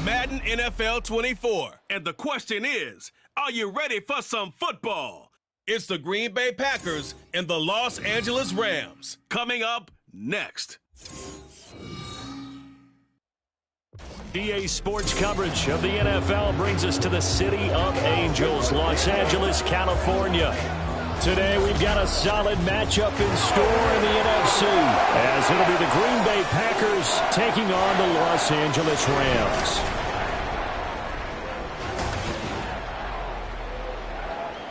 Madden NFL 24. And the question is, are you ready for some football? It's the Green Bay Packers and the Los Angeles Rams. Coming up next. EA Sports coverage of the NFL brings us to the City of Angels, Los Angeles, California. Today we've got a solid matchup in store in the NFC, as it'll be the Green Bay Packers taking on the Los Angeles Rams.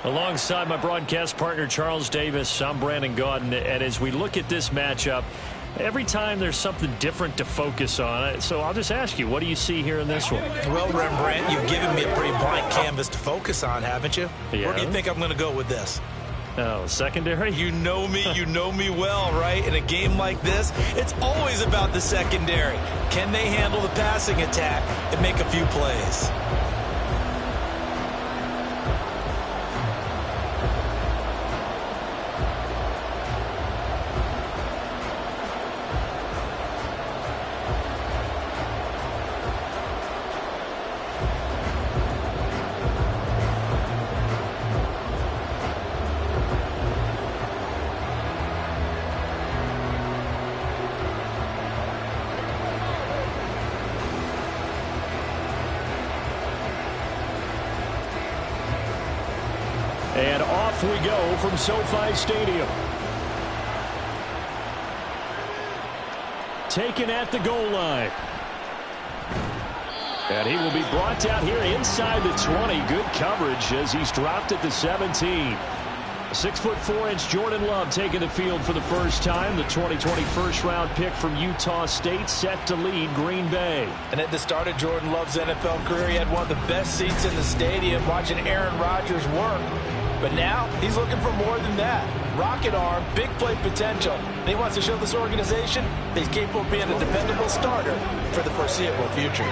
Alongside my broadcast partner Charles Davis, I'm Brandon Gaudin, and as we look at this matchup, every time there's something different to focus on. So I'll just ask you, what do you see here in this one? Well, Rembrandt, you've given me a pretty blank canvas to focus on, haven't you? Yeah. Where do you think I'm going to go with this? Oh, secondary? You know me well, right? In a game like this, it's always about the secondary. Can they handle the passing attack and make a few plays? And off we go from SoFi Stadium. Taken at the goal line. And he will be brought down here inside the 20. Good coverage as he's dropped at the 17. 6'4" Jordan Love taking the field for the first time. The 2020 first-round pick from Utah State set to lead Green Bay. And at the start of Jordan Love's NFL career, he had one of the best seats in the stadium watching Aaron Rodgers work. But now he's looking for more than that. Rocket arm, big play potential. And he wants to show this organization that he's capable of being a dependable starter for the foreseeable future.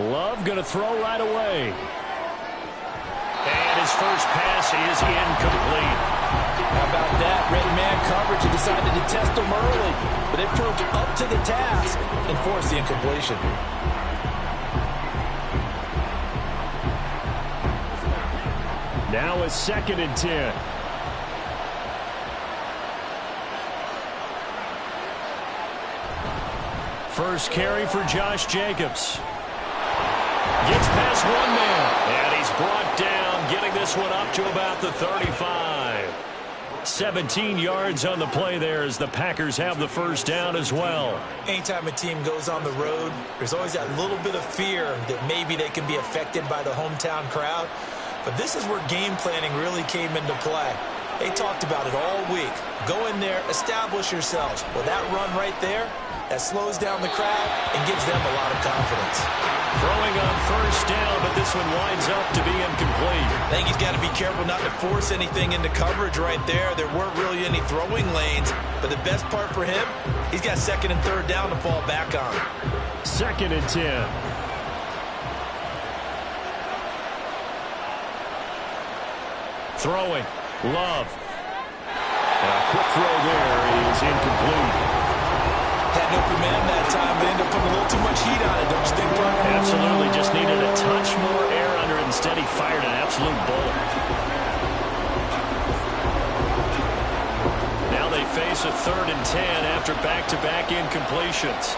Love going to throw right away. And his first pass is incomplete. How about that? Red man coverage and decided to test him early. But they proved up to the task and forced the incompletion. Now a 2nd and 10. First carry for Josh Jacobs. Gets past one man. And he's brought down, getting this one up to about the 35. 17 yards on the play there as the Packers have the first down as well. Anytime a team goes on the road, there's always that little bit of fear that maybe they can be affected by the hometown crowd. But this is where game planning really came into play. They talked about it all week. Go in there, establish yourselves. Well, that run right there, that slows down the crowd and gives them a lot of confidence. Throwing on first down, but this one winds up to be incomplete. I think he's got to be careful not to force anything into coverage right there. There weren't really any throwing lanes, but the best part for him, he's got 2nd and 3rd down to fall back on. 2nd and 10. Throwing. Love. And a quick throw there is incomplete. Had an open man that time, but ended up putting a little too much heat on it, don't you think, Brian? Absolutely. Just needed a touch more air under it. Instead, he fired an absolute bullet. Now they face a 3rd and 10 after back-to-back incompletions.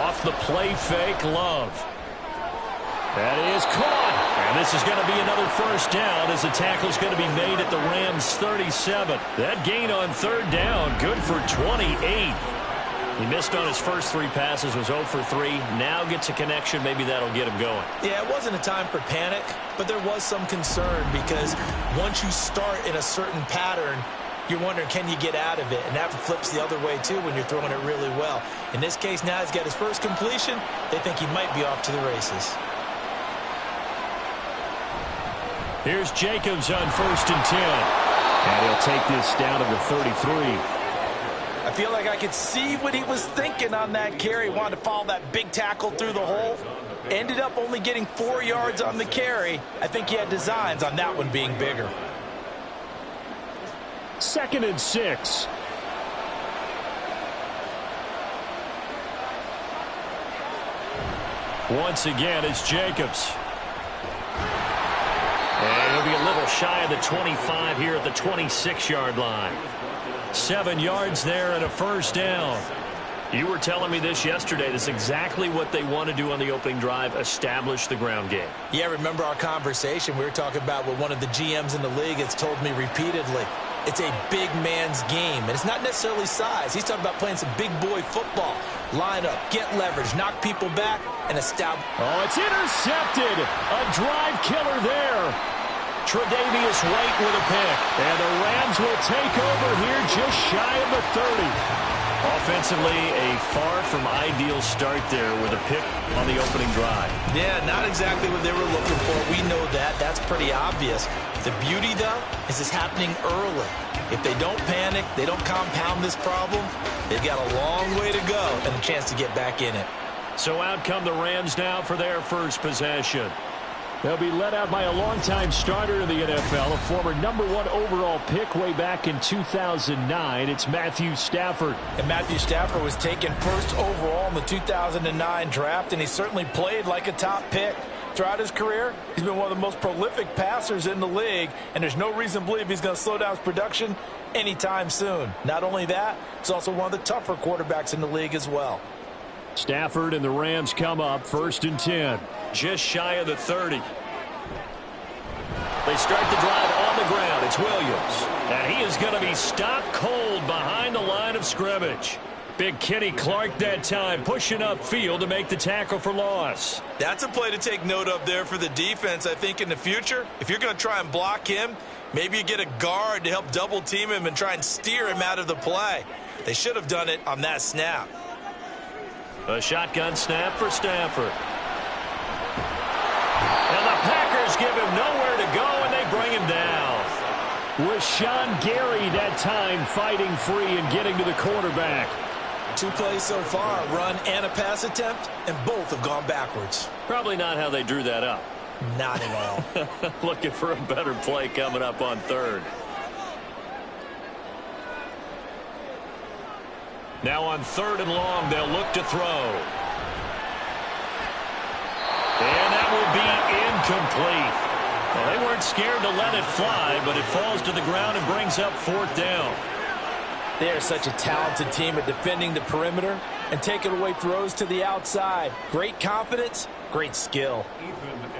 Off the play fake, Love. That is caught. And this is going to be another first down as the tackle is going to be made at the Rams' 37. That gain on 3rd down, good for 28. He missed on his first 3 passes, was 0 for 3. Now gets a connection. Maybe that'll get him going. Yeah, it wasn't a time for panic, but there was some concern because once you start in a certain pattern, you're wondering, can you get out of it? And that flips the other way, too, when you're throwing it really well. In this case, now he's got his first completion. They think he might be off to the races. Here's Jacobs on 1st and 10. And he'll take this down to the 33. I feel like I could see what he was thinking on that carry. Wanted to follow that big tackle through the hole. Ended up only getting 4 yards on the carry. I think he had designs on that one being bigger. 2nd and 6. Once again, it's Jacobs. And he'll be a little shy of the 25 here at the 26-yard line. 7 yards there and a first down. You were telling me this yesterday. This is exactly what they want to do on the opening drive, establish the ground game. Yeah, remember our conversation? We were talking about what one of the GMs in the league has told me repeatedly. It's a big man's game, and it's not necessarily size. He's talking about playing some big boy football. Line up, get leverage, knock people back, and establish. Oh, it's intercepted. A drive killer there. Tre'Davious White with a pick. And the Rams will take over here just shy of the 30. Offensively, a far from ideal start there with a pick on the opening drive. Yeah, not exactly what they were looking for. We know that. That's pretty obvious. The beauty, though, is it's happening early. If they don't panic, they don't compound this problem, they've got a long way to go and a chance to get back in it. So out come the Rams now for their first possession. They'll be led out by a longtime starter in the NFL, a former #1 overall pick way back in 2009. It's Matthew Stafford. And Matthew Stafford was taken first overall in the 2009 draft, and he certainly played like a top pick. Throughout his career, he's been one of the most prolific passers in the league, and there's no reason to believe he's going to slow down his production anytime soon. Not only that, he's also one of the tougher quarterbacks in the league as well. Stafford and the Rams come up 1st and 10. Just shy of the 30. They start the drive on the ground. It's Williams. And he is going to be stopped cold behind the line of scrimmage. Big Kenny Clark that time pushing upfield to make the tackle for loss. That's a play to take note of there for the defense, I think, in the future. If you're going to try and block him, maybe you get a guard to help double team him and try and steer him out of the play. They should have done it on that snap. A shotgun snap for Stafford. And the Packers give him nowhere to go, and they bring him down. Rashawn Gary that time fighting free and getting to the quarterback. 2 plays so far, a run and a pass attempt, and both have gone backwards. Probably not how they drew that up. Not at all. Looking for a better play coming up on 3rd. Now on 3rd and long, they'll look to throw. And that will be incomplete. Well, they weren't scared to let it fly, but it falls to the ground and brings up 4th down. They are such a talented team at defending the perimeter and taking away throws to the outside. Great confidence, great skill.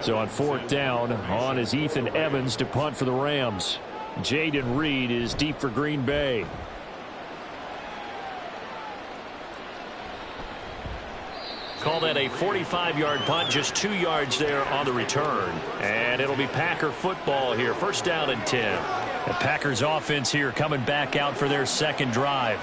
So on 4th down, on is Ethan Evans to punt for the Rams. Jaden Reed is deep for Green Bay. Call that a 45-yard punt, just 2 yards there on the return. And it'll be Packer football here, 1st down and 10. The Packers offense here coming back out for their 2nd drive.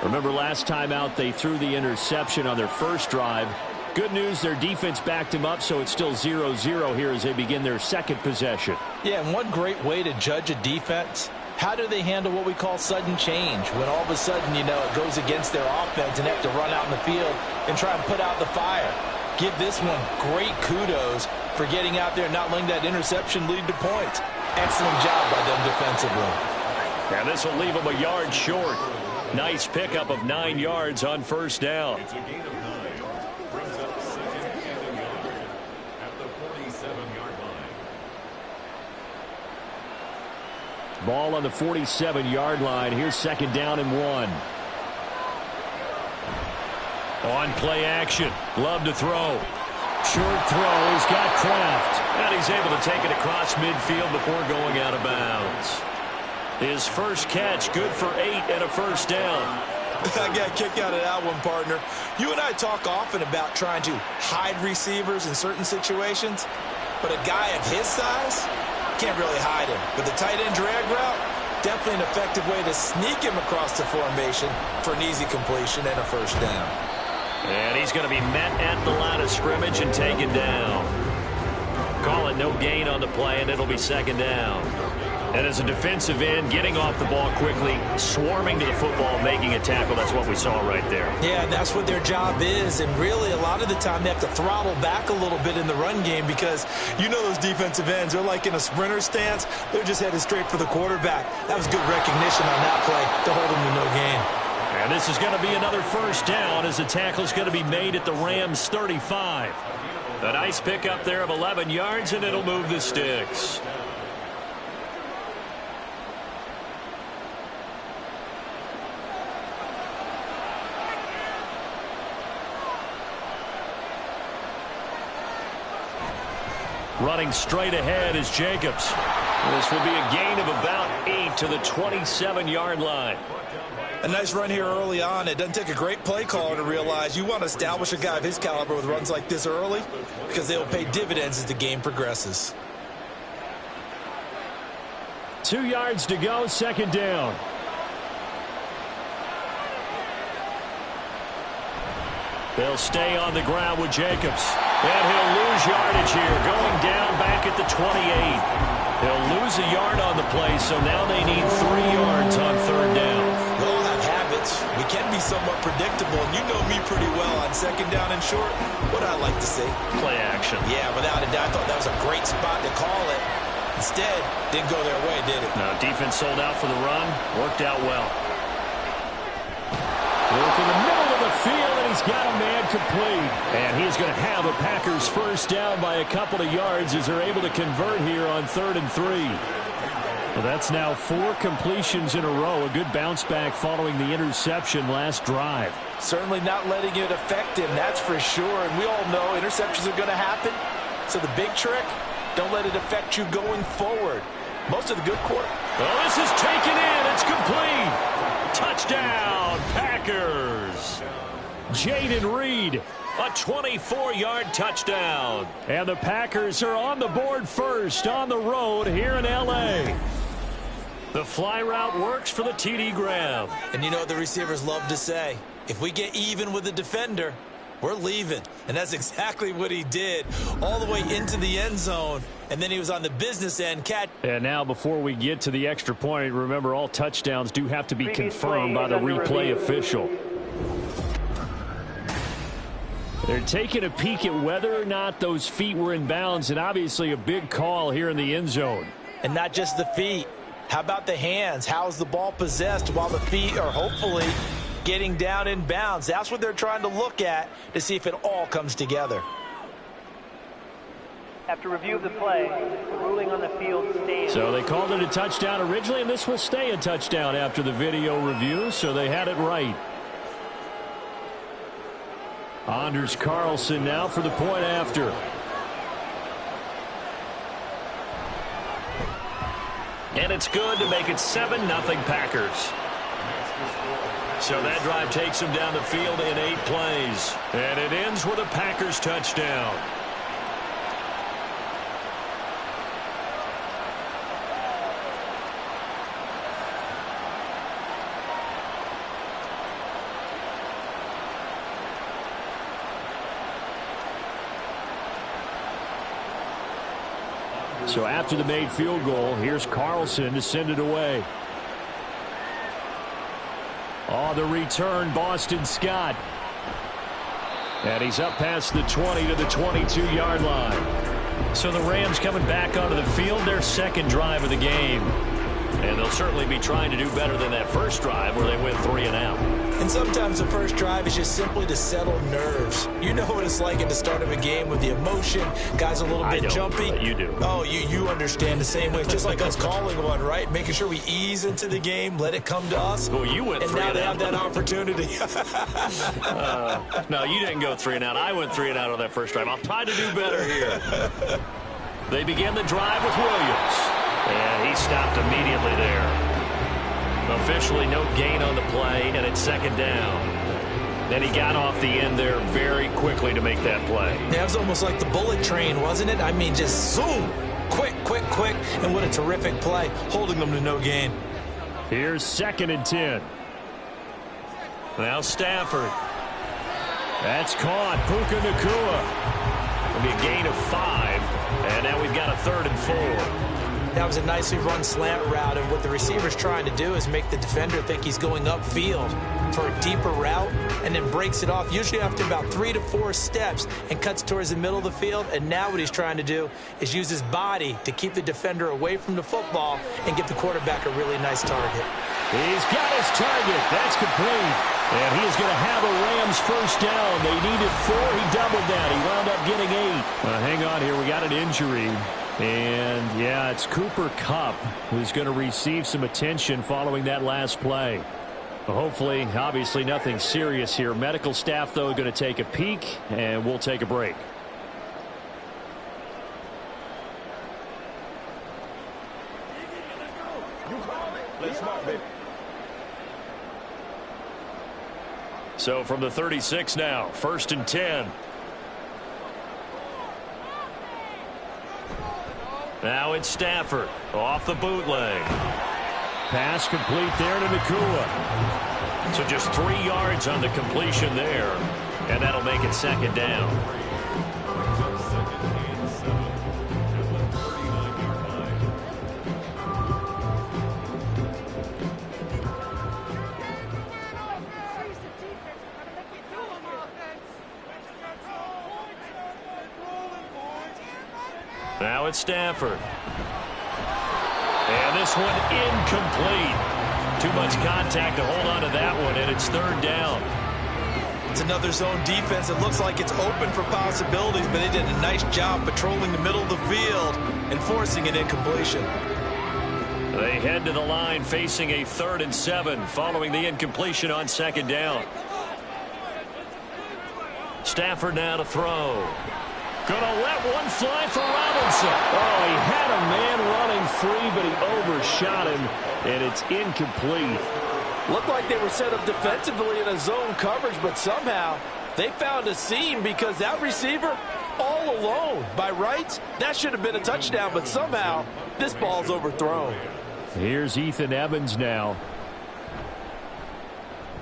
Remember last time out they threw the interception on their 1st drive. Good news, their defense backed them up, so it's still 0-0 here as they begin their 2nd possession. Yeah, and one great way to judge a defense, how do they handle what we call sudden change? When all of a sudden, you know, it goes against their offense and they have to run out in the field and try and put out the fire. Give this one great kudos for getting out there and not letting that interception lead to points. Excellent job by them defensively. And this will leave them a yard short. Nice pickup of 9 yards on 1st down. It's a gain of 9. Brings up 2nd and 11 at the 47-yard line. Ball on the 47-yard line. Here's 2nd down and 1. On play action. Love to throw. Short throw. He's got Kraft. And he's able to take it across midfield before going out of bounds. His first catch, good for 8 and a 1st down. I got a kick out of that one, partner. You and I talk often about trying to hide receivers in certain situations, but a guy of his size can't really hide him. But the tight end drag route, definitely an effective way to sneak him across the formation for an easy completion and a 1st down. And he's going to be met at the line of scrimmage and taken down. Call it no gain on the play, and it'll be 2nd down. And as a defensive end, getting off the ball quickly, swarming to the football, making a tackle, that's what we saw right there. Yeah, and that's what their job is. And really, a lot of the time, they have to throttle back a little bit in the run game because you know those defensive ends, they're like in a sprinter stance. They're just headed straight for the quarterback. That was good recognition on that play to hold them to no gain. And this is going to be another first down as the tackle is going to be made at the Rams' 35. A nice pickup there of 11 yards, and it'll move the sticks. Running straight ahead is Jacobs. This will be a gain of about 8 to the 27-yard line. A nice run here early on. It doesn't take a great play caller to realize you want to establish a guy of his caliber with runs like this early because they will pay dividends as the game progresses. 2 yards to go, second down. They'll stay on the ground with Jacobs. And he'll lose yardage here, going down back at the 28. He'll lose a yard on the play, so now they need 3 yards on third down. We all have habits. We can be somewhat predictable, and you know me pretty well on second down and short. What I like to see? Play action. Yeah, without a doubt, I thought that was a great spot to call it. Instead, didn't go their way, did it? No, defense sold out for the run. Worked out well. Work in the middle of the field, and he's got a man complete. And he's going to have a Packers first down by a couple of yards as they're able to convert here on 3rd and 3. Well, that's now 4 completions in a row. A good bounce back following the interception last drive. Certainly not letting it affect him, that's for sure. And we all know interceptions are going to happen. So the big trick, don't let it affect you going forward. Most of the good quarter. Well, this is taken in. It's complete. Touchdown, Packers. Jaden Reed, a 24-yard touchdown. And the Packers are on the board first on the road here in L.A. The fly route works for the TD Graham. And you know what the receivers love to say? If we get even with the defender, we're leaving. And that's exactly what he did, all the way into the end zone. And then he was on the business end catch. And now before we get to the extra point, remember all touchdowns do have to be confirmed by the replay official. They're taking a peek at whether or not those feet were in bounds, and obviously a big call here in the end zone. And not just the feet. How about the hands? How's the ball possessed while the feet are hopefully getting down in bounds? That's what they're trying to look at to see if it all comes together. After review of the play, the ruling on the field stands. So they called it a touchdown originally, and this will stay a touchdown after the video review, so they had it right. Anders Carlson now for the point after. And it's good to make it 7-0 Packers. So that drive takes them down the field in 8 plays. And it ends with a Packers touchdown. So after the made field goal, here's Carlson to send it away. On the return, Boston Scott. And he's up past the 20 to the 22-yard line. So the Rams coming back onto the field, their second drive of the game. And they'll certainly be trying to do better than that first drive where they went 3 and out. And sometimes the first drive is just simply to settle nerves. You know what it's like at the start of a game with the emotion. Guys a little bit jumpy. But you do. Oh, you understand the same way. It's just like us calling one, right? Making sure we ease into the game, let it come to us. Well, you went 3 and out. And now they have that opportunity. No, you didn't go 3 and out. I went 3 and out on that first drive. I'll try to do better here. They begin the drive with Williams. And he stopped immediately there. Officially no gain on the play, and it's second down. Then he got off the end there very quickly to make that play. Yeah, it was almost like the bullet train, wasn't it? I mean, just zoom. Quick, quick, quick. And what a terrific play, holding them to no gain. Here's 2nd and 10. Now Stafford. That's caught. Puka Nacua. It'll be a gain of 5. And now we've got a 3rd and 4. That was a nicely run slant route, and what the receiver's trying to do is make the defender think he's going upfield for a deeper route and then breaks it off, usually after about 3 to 4 steps, and cuts towards the middle of the field. And now what he's trying to do is use his body to keep the defender away from the football and give the quarterback a really nice target. He's got his target. That's complete. And he is going to have a Rams first down. They needed 4. He doubled that. He wound up getting 8. Hang on here. We got an injury. And, yeah, it's Cooper Kupp who's going to receive some attention following that last play. Hopefully, obviously, nothing serious here. Medical staff, though, going to take a peek, and we'll take a break. So from the 36 now, 1st and 10. Now it's Stafford off the bootleg. Pass complete there to Nakua. So just 3 yards on the completion there, and that'll make it 2nd down. Now it's Stafford. And this one incomplete. Too much contact to hold on to that one, and it's 3rd down. It's another zone defense. It looks like it's open for possibilities, but they did a nice job patrolling the middle of the field and forcing an incompletion. They head to the line facing a 3rd and 7 following the incompletion on 2nd down. Stafford now to throw. Gonna let one fly for Robinson. Oh, he had a man running free, but he overshot him, and it's incomplete. Looked like they were set up defensively in a zone coverage, but somehow they found a seam because that receiver all alone. By rights, that should have been a touchdown, but somehow this ball's overthrown. Here's Ethan Evans now.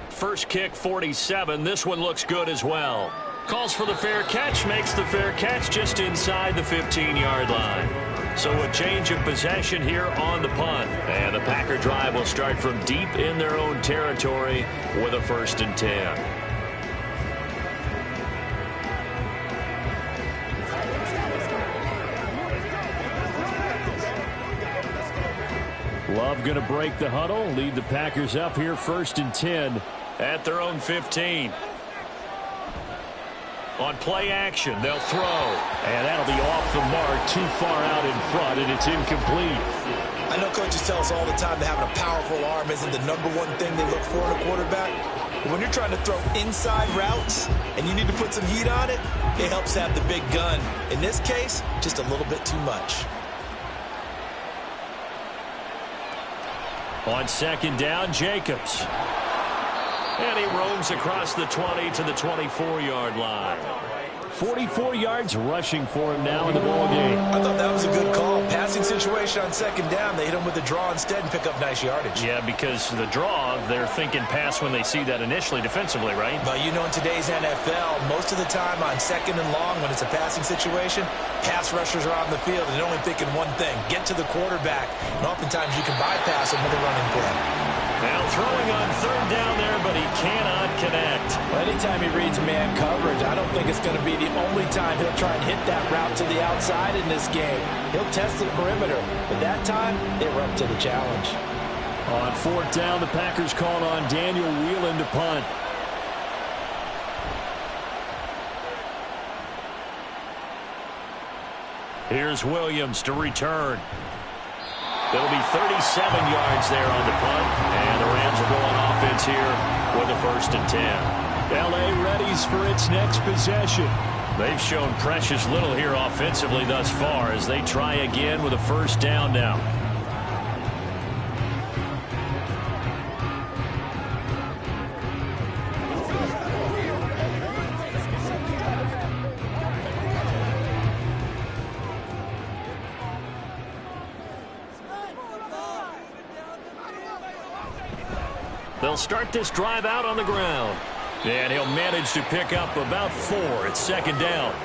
First kick, 47. This one looks good as well. Calls for the fair catch, makes the fair catch just inside the 15-yard line. So a change of possession here on the punt. And the Packer drive will start from deep in their own territory with a 1st and 10. Love going to break the huddle, lead the Packers up here 1st and 10 at their own 15. On play action, they'll throw. And that'll be off the mark, too far out in front, and it's incomplete. I know coaches tell us all the time that having a powerful arm isn't the #1 thing they look for in a quarterback. But when you're trying to throw inside routes and you need to put some heat on it, it helps have the big gun. In this case, just a little bit too much. On 2nd down, Jacobs. And he roams across the 20 to the 24-yard line. 44 yards rushing for him now in the ballgame. I thought that was a good call. Passing situation on 2nd down. They hit him with the draw instead and pick up nice yardage. Yeah, because the draw, they're thinking pass when they see that initially defensively, right? But you know, in today's NFL, most of the time on 2nd and long, when it's a passing situation, pass rushers are on the field and they're only thinking one thing, get to the quarterback. And oftentimes you can bypass him with a running play. Now throwing on 3rd down there, but he cannot connect. Well, anytime he reads man coverage, I don't think it's going to be the only time he'll try and hit that route to the outside in this game. He'll test the perimeter, but that time they were up to the challenge. On 4th down, the Packers called on Daniel Whelan to punt. Here's Williams to return. It'll be 37 yards there on the punt, and the Rams will go on offense here with a 1st and 10. L.A. readies for its next possession. They've shown precious little here offensively thus far as they try again with a 1st down now. They'll start this drive out on the ground. And he'll manage to pick up about 4 at 2nd down.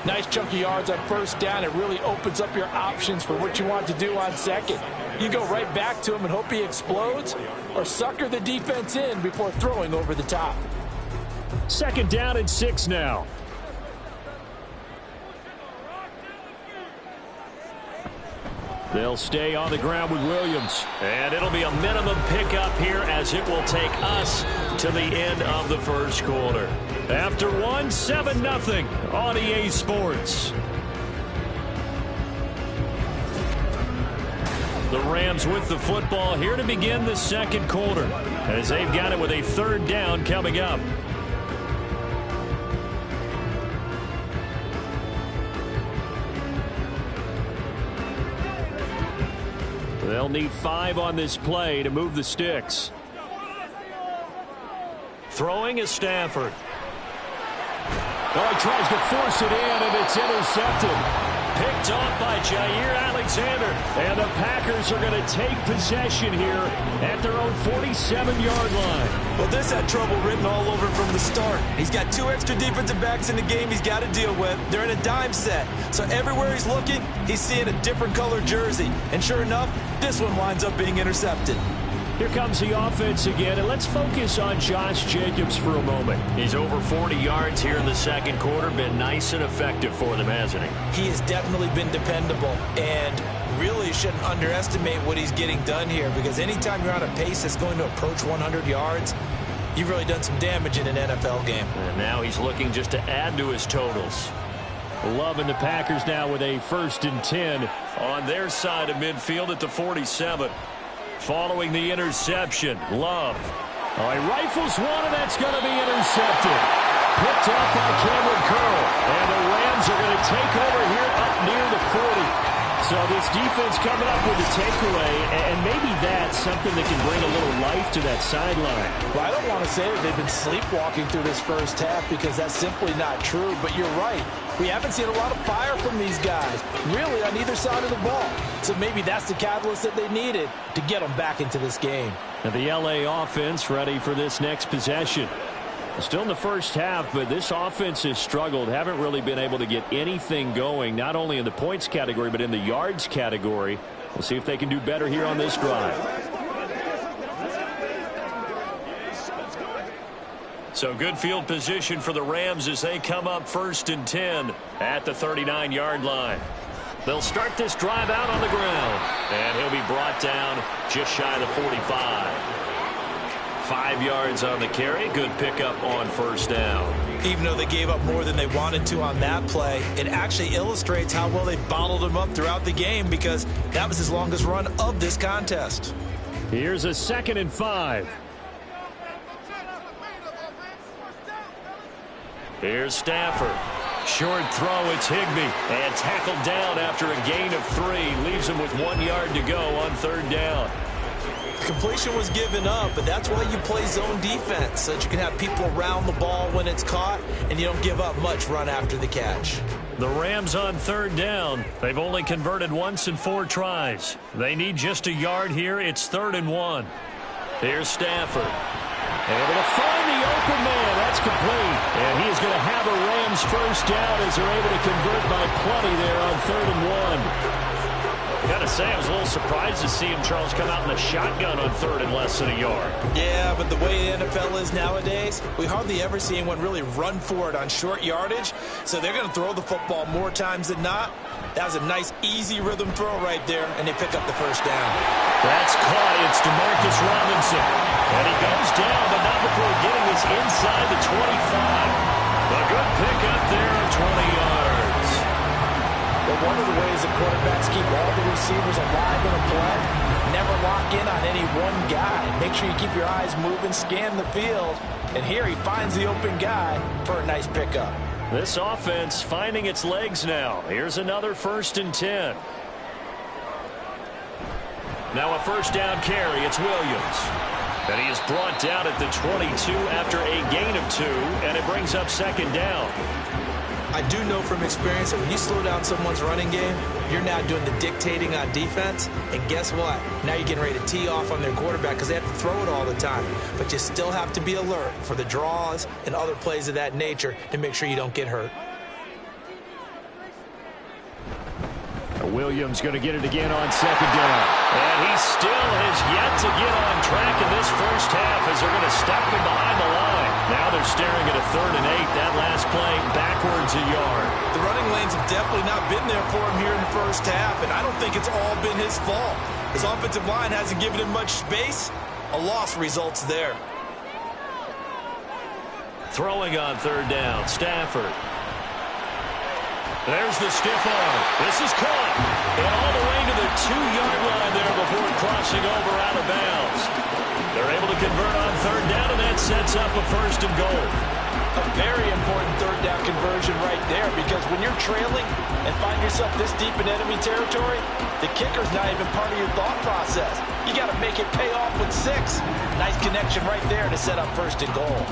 Nice chunk of yards on first down. It really opens up your options for what you want to do on second. You go right back to him and hope he explodes, or sucker the defense in before throwing over the top. Second down and 6 now. They'll stay on the ground with Williams. And it'll be a minimum pickup here as it will take us to the end of the first quarter. After 7-0 on EA Sports. The Rams with the football here to begin the second quarter as they've got it with a third down coming up. They'll need 5 on this play to move the sticks. Throwing is Stafford. Oh, he tries to force it in, and it's intercepted. Picked off by Jair Alexander. And the Packers are going to take possession here at their own 47-yard line. Well, this had trouble written all over from the start. He's got 2 extra defensive backs in the game he's got to deal with. They're in a dime set. So everywhere he's looking, he's seeing a different color jersey. And sure enough, this one winds up being intercepted. Here comes the offense again, and let's focus on Josh Jacobs for a moment. He's over 40 yards here in the second quarter. Been nice and effective for them, hasn't he? He has definitely been dependable, and really shouldn't underestimate what he's getting done here, because anytime you're on a pace that's going to approach 100 yards, you've really done some damage in an NFL game. And now he's looking just to add to his totals. Loving the Packers now with a 1st and 10 on their side of midfield at the 47. Following the interception, Love. Oh, he rifles one, and that's going to be intercepted. Picked off by Cameron Curl. And the Rams are going to take over here up near the 40. So this defense coming up with a takeaway, and maybe that's something that can bring a little life to that sideline. Well, I don't want to say that they've been sleepwalking through this first half, because that's simply not true. But you're right. We haven't seen a lot of fire from these guys, really, on either side of the ball. So maybe that's the catalyst that they needed to get them back into this game. And the LA offense ready for this next possession. Still in the first half, but this offense has struggled. Haven't really been able to get anything going, not only in the points category, but in the yards category. We'll see if they can do better here on this drive. So good field position for the Rams as they come up 1st and 10 at the 39-yard line. They'll start this drive out on the ground, and he'll be brought down just shy of the 45. 5 yards on the carry. Good pickup on first down. Even though they gave up more than they wanted to on that play, it actually illustrates how well they bottled him up throughout the game, because that was his longest run of this contest. Here's a 2nd and 5. Here's Stafford. Short throw, it's Higbee. And tackled down after a gain of 3. Leaves him with 1 yard to go on 3rd down. Completion was given up, but that's why you play zone defense, so that you can have people around the ball when it's caught, and you don't give up much run after the catch. The Rams on 3rd down. They've only converted once in 4 tries. They need just a yard here. It's 3rd and 1. Here's Stafford. Able to find the open man. That's complete. And he is going to have a Rams first down as they're able to convert by plenty there on 3rd and 1. Got to say, I was a little surprised to see him, Charles, come out in a shotgun on 3rd and less than a yard. Yeah, but the way the NFL is nowadays, we hardly ever see anyone really run for it on short yardage. So they're going to throw the football more times than not. That was a nice, easy rhythm throw right there, and they pick up the first down. That's caught. It's Demarcus Robinson. And he goes down, but not before getting this inside the 25. A good pickup there of 20 yards. But one of the ways the quarterbacks keep all the receivers alive in a play, never lock in on any one guy. Make sure you keep your eyes moving, scan the field. And here he finds the open guy for a nice pickup. This offense finding its legs now. Here's another 1st and 10. Now a first down carry. It's Williams. And he is brought down at the 22 after a gain of 2, and it brings up 2nd down. I do know from experience that when you slow down someone's running game, you're now doing the dictating on defense. And guess what? Now you're getting ready to tee off on their quarterback because they have to throw it all the time. But you still have to be alert for the draws and other plays of that nature to make sure you don't get hurt. Williams going to get it again on second down. And he still has yet to get on track in this first half as they're going to step him behind the line. Now they're staring at a 3rd and 8. That last play backwards a yard. The running lanes have definitely not been there for him here in the first half, and I don't think it's all been his fault. His offensive line hasn't given him much space. A loss results there. Throwing on 3rd down, Stafford. There's the stiff arm. This is caught. And all the way to the 2-yard line there before crossing over out of bounds. They're able to convert on 3rd down, and that sets up a 1st and goal. A very important 3rd down conversion right there, because when you're trailing and find yourself this deep in enemy territory, the kicker's not even part of your thought process. You got to make it pay off with 6. Nice connection right there to set up 1st and goal.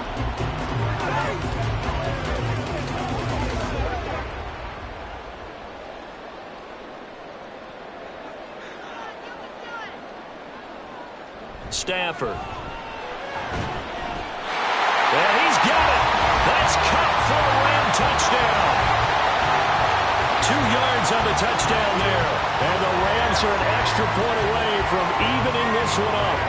Stafford. And he's got it. That's cut for a Ram touchdown. 2 yards on the touchdown there. And the Rams are an extra point away from evening this one up.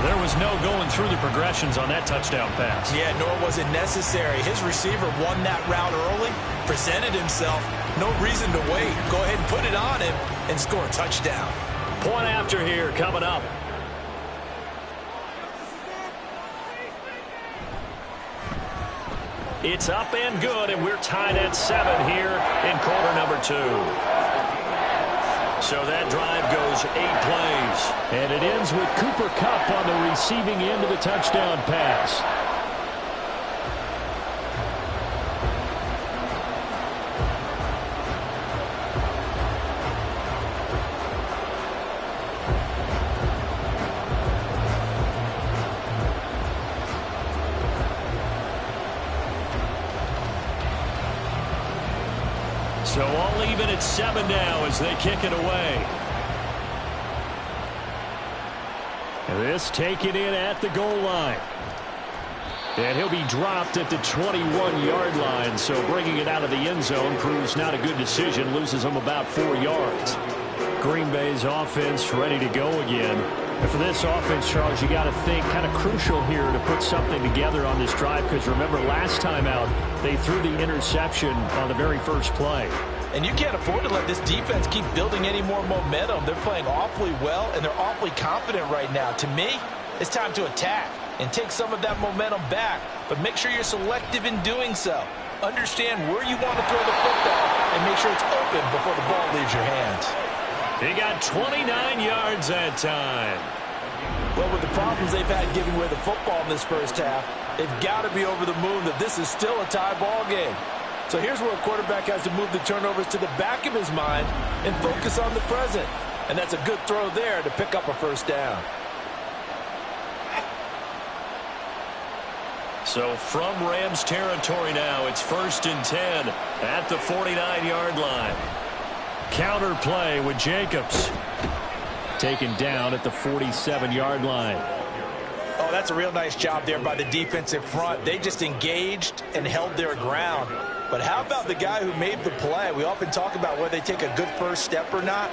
There was no going through the progressions on that touchdown pass. Yeah, nor was it necessary. His receiver won that route early, presented himself. No reason to wait. Go ahead and put it on him and score a touchdown. Point after here coming up. It's up and good, and we're tied at 7 here in quarter number 2. So that drive goes 8 plays. And it ends with Cooper Kupp on the receiving end of the touchdown pass. So all even at 7 now as they kick it away. And this taken in at the goal line. And he'll be dropped at the 21-yard line. So bringing it out of the end zone proves not a good decision. Loses him about 4 yards. Green Bay's offense ready to go again. And for this offense, Charles, you got to think kind of crucial here to put something together on this drive, because remember last time out they threw the interception on the very first play. And you can't afford to let this defense keep building any more momentum. They're playing awfully well, and they're awfully confident right now. To me, it's time to attack and take some of that momentum back, but make sure you're selective in doing so. Understand where you want to throw the football and make sure it's open before the ball leaves your hands. He got 29 yards that time. Well, with the problems they've had giving away the football in this first half, they've got to be over the moon that this is still a tie ball game. So here's where a quarterback has to move the turnovers to the back of his mind and focus on the present. And that's a good throw there to pick up a first down. So from Rams territory now, it's 1st and 10 at the 49-yard line. Counter play with Jacobs. Taken down at the 47-yard line. Oh, that's a real nice job there by the defensive front. They just engaged and held their ground. But how about the guy who made the play? We often talk about whether they take a good first step or not.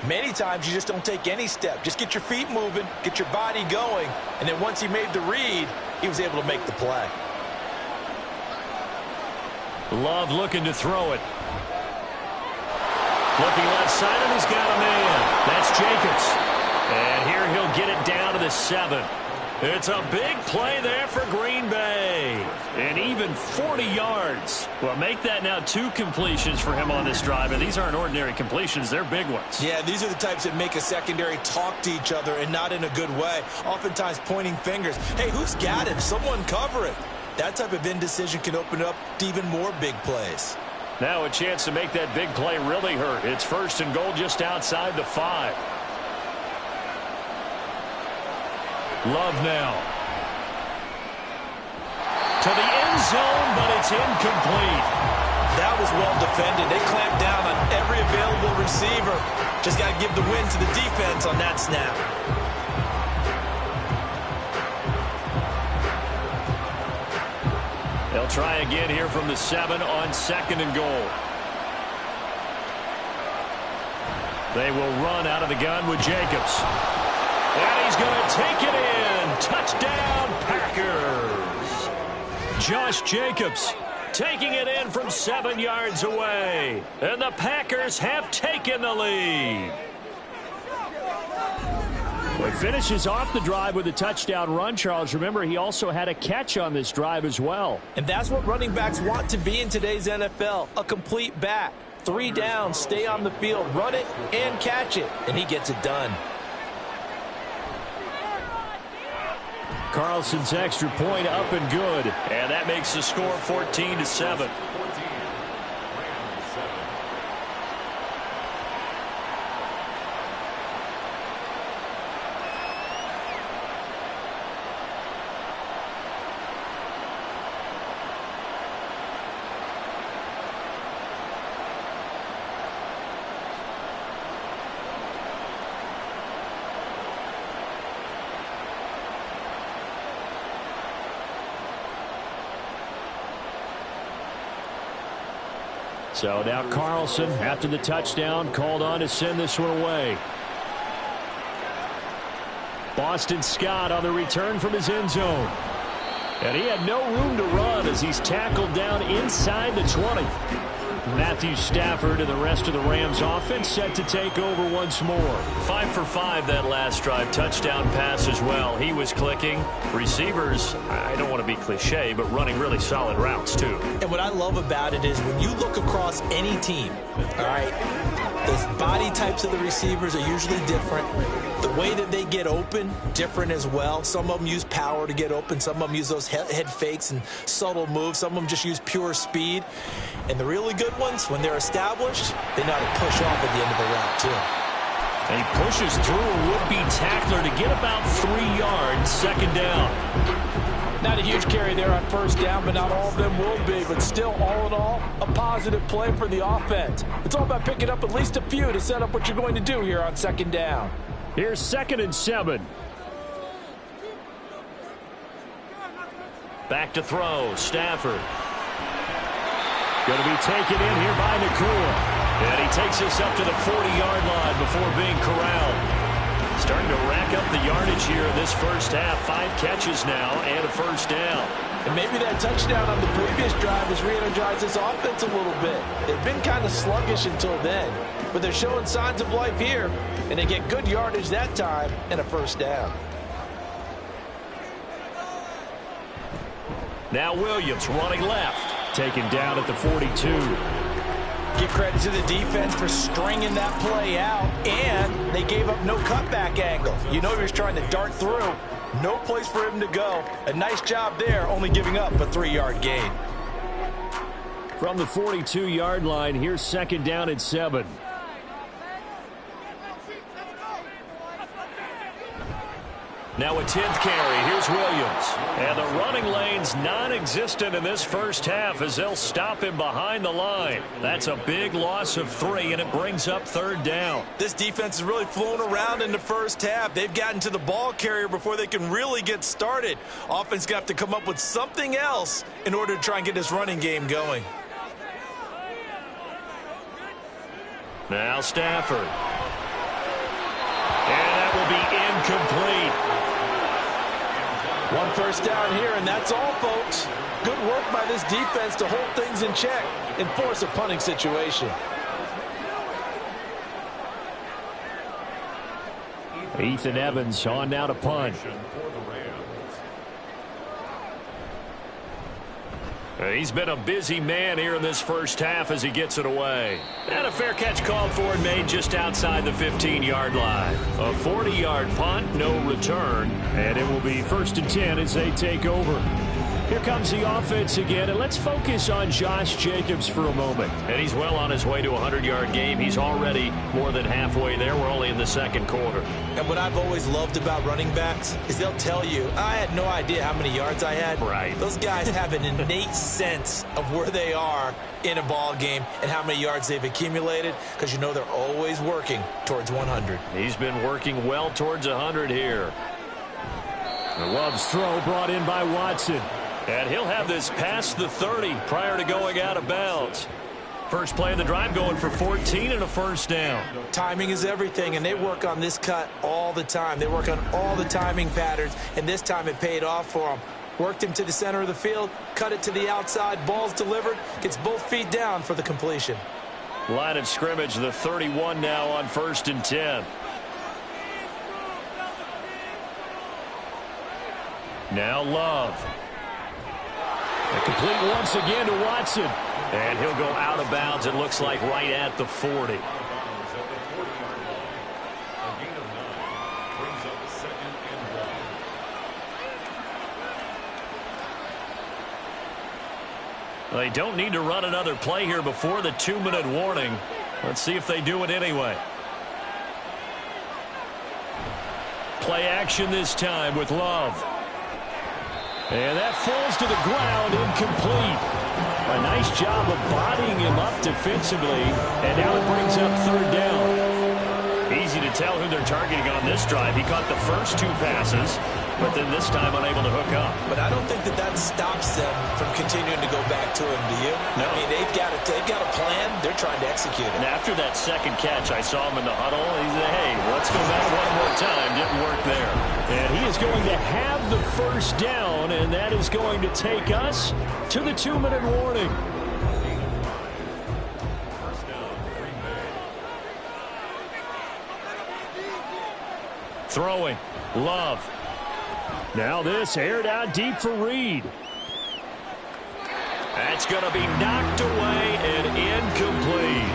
Many times you just don't take any step. Just get your feet moving, get your body going, and then once he made the read, he was able to make the play. Love looking to throw it. Looking left side, and he's got a man. That's Jacobs. And here he'll get it down to the 7. It's a big play there for Green Bay. And even 40 yards. Well, make that now 2 completions for him on this drive. And these aren't ordinary completions. They're big ones. Yeah, these are the types that make a secondary talk to each other and not in a good way. Oftentimes pointing fingers. Hey, who's got him? Someone cover it. That type of indecision can open up to even more big plays. Now a chance to make that big play really hurt. It's 1st and goal just outside the 5. Love now. To the end zone, but it's incomplete. That was well defended. They clamped down on every available receiver. Just got to give the win to the defense on that snap. They'll try again here from the 7 on 2nd and goal. They will run out of the gun with Jacobs. And he's going to take it in. Touchdown, Packers. Josh Jacobs taking it in from 7 yards away. And the Packers have taken the lead. Well, he finishes off the drive with a touchdown run, Charles. Remember, he also had a catch on this drive as well. And that's what running backs want to be in today's NFL, a complete back. 3 downs, stay on the field, run it, and catch it. And he gets it done. Carlson's extra point up and good. And that makes the score 14-7. So now Carlson, after the touchdown, called on to send this one away. Boston Scott on the return from his end zone. And he had no room to run as he's tackled down inside the 20. Matthew Stafford and the rest of the Rams offense set to take over once more. 5 for 5 that last drive. Touchdown pass as well. He was clicking. Receivers, I don't want to be cliche, but running really solid routes too. And what I love about it is when you look across any team, all right, the body types of the receivers are usually different. The way that they get open, different as well. Some of them use power to get open. Some of them use those head fakes and subtle moves. Some of them just use pure speed. And the really good ones, when they're established, they know how to push off at the end of a route, too. And he pushes through a would-be tackler to get about 3 yards, second down. Not a huge carry there on first down, but not all of them will be. But still, all in all, a positive play for the offense. It's all about picking up at least a few to set up what you're going to do here on second down. Here's 2nd and 7. Back to throw, Stafford. Going to be taken in here by Nakua. And he takes us up to the 40-yard line before being corralled. Starting to rack up the yardage here in this first half. 5 catches now and a first down. And maybe that touchdown on the previous drive has re-energized this offense a little bit. They've been kind of sluggish until then, but they're showing signs of life here, and they get good yardage that time and a first down. Now Williams running left. Taken down at the 42. Give credit to the defense for stringing that play out, and they gave up no cutback angle. You know he was trying to dart through. No place for him to go. A nice job there, only giving up a 3-yard gain. From the 42-yard line, here's 2nd down and 7. Now a 10th carry. Here's Williams. And the running lane's non-existent in this first half as they'll stop him behind the line. That's a big loss of 3, and it brings up 3rd down. This defense is really flown around in the first half. They've gotten to the ball carrier before they can really get started. Offense got to come up with something else in order to try and get this running game going. Now Stafford. And that will be incomplete. 1 first down here, and that's all, folks. Good work by this defense to hold things in check and force a punting situation. Ethan Evans on now to punt. He's been a busy man here in this first half as he gets it away. And a fair catch called for and made just outside the 15-yard line. A 40-yard punt, no return. And it will be 1st and 10 as they take over. Here comes the offense again, and let's focus on Josh Jacobs for a moment. And he's well on his way to a 100-yard game. He's already more than halfway there. We're only in the 2nd quarter. And what I've always loved about running backs is they'll tell you, I had no idea how many yards I had. Right. Those guys have an innate sense of where they are in a ball game and how many yards they've accumulated, because you know they're always working towards 100. He's been working well towards 100 here. The Love's throw brought in by Watson. And he'll have this past the 30 prior to going out of bounds. First play of the drive going for 14 and a first down. Timing is everything, and they work on this cut all the time. They work on all the timing patterns, and this time it paid off for them. Worked him to the center of the field, cut it to the outside, ball's delivered, gets both feet down for the completion. Line of scrimmage, the 31 now on 1st and 10. Now Love. A complete once again to Watson. And he'll go out of bounds, it looks like, right at the 40. They don't need to run another play here before the 2-minute warning. Let's see if they do it anyway. Play action this time with Love. And that falls to the ground, incomplete. A nice job of bodying him up defensively, and now it brings up 3rd down. Easy to tell who they're targeting on this drive. He caught the first 2 passes, but then this time unable to hook up. But I don't think that stops them from continuing to go back to him, do you? No. I mean, they've got a plan. They're trying to execute it. And after that second catch, I saw him in the huddle. He said, hey, let's go back one more time. Didn't work there. And he is going to have the first down, and that is going to take us to the 2-minute warning. Throwing. Love. Now this aired out deep for Reed. That's going to be knocked away and incomplete.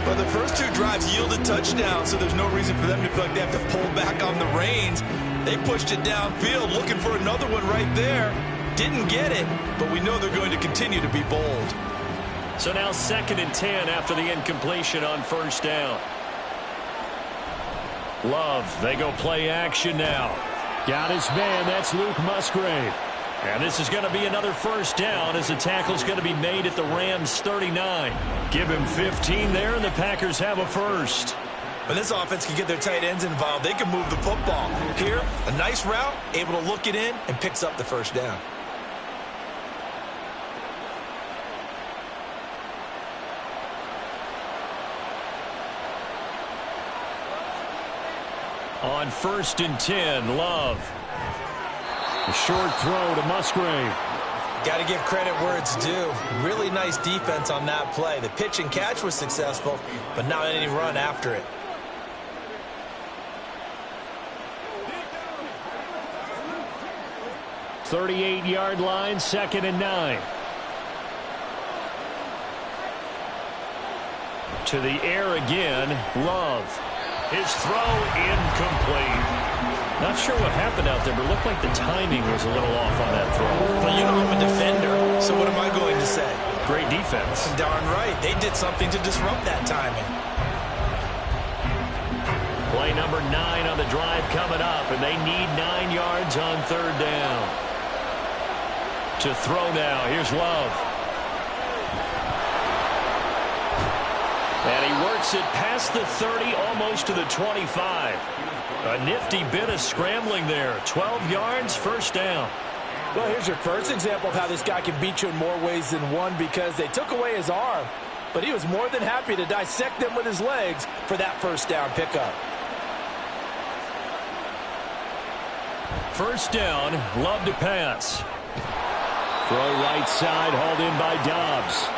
Well, the first 2 drives yielded touchdowns, so there's no reason for them to feel like they have to pull back on the reins. They pushed it downfield, looking for another one right there. Didn't get it, but we know they're going to continue to be bold. So now 2nd and 10 after the incompletion on 1st down. Love, they go play action now. Got his man, that's Luke Musgrave. And this is going to be another first down as the tackle's going to be made at the Rams 39. Give him 15 there, and the Packers have a first. When this offense can get their tight ends involved, they can move the football. Here, a nice route, able to look it in, and picks up the first down. On 1st and 10, Love. A short throw to Musgrave. Got to give credit where it's due. Really nice defense on that play. The pitch and catch was successful, but not any run after it. .38-yard line, 2nd and 9. To the air again, Love. His throw incomplete. Not sure what happened out there, but it looked like the timing was a little off on that throw. Well, you know I'm a defender, so what am I going to say? Great defense. Darn right. They did something to disrupt that timing. Play number 9 on the drive coming up, and they need 9 yards on 3rd down. To throw now, here's Love. And he works it past the 30, almost to the 25. A nifty bit of scrambling there. 12 yards, first down. Well, here's your first example of how this guy can beat you in more ways than one, because they took away his arm, but he was more than happy to dissect them with his legs for that first down pickup. First down, Love to pass. Throw right side, hauled in by Dobbs.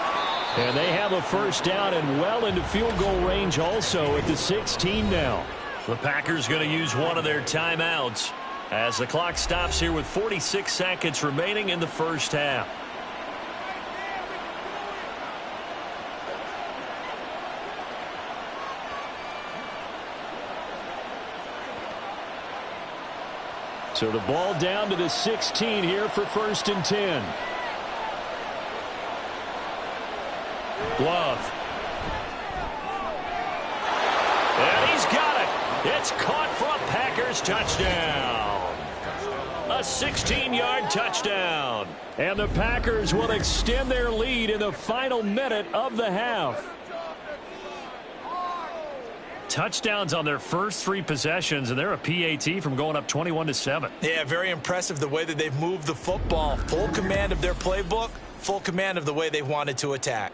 And they have a first down and well into field goal range also at the 16 now. The Packers going to use one of their timeouts as the clock stops here with 46 seconds remaining in the first half. So the ball down to the 16 here for 1st and 10. Glove. And he's got it. It's caught for a Packers touchdown. A 16-yard touchdown. And the Packers will extend their lead in the final minute of the half. Touchdowns on their first 3 possessions, and they're a PAT from going up 21-7. Yeah, very impressive the way that they've moved the football. Full command of their playbook, full command of the way they wanted to attack.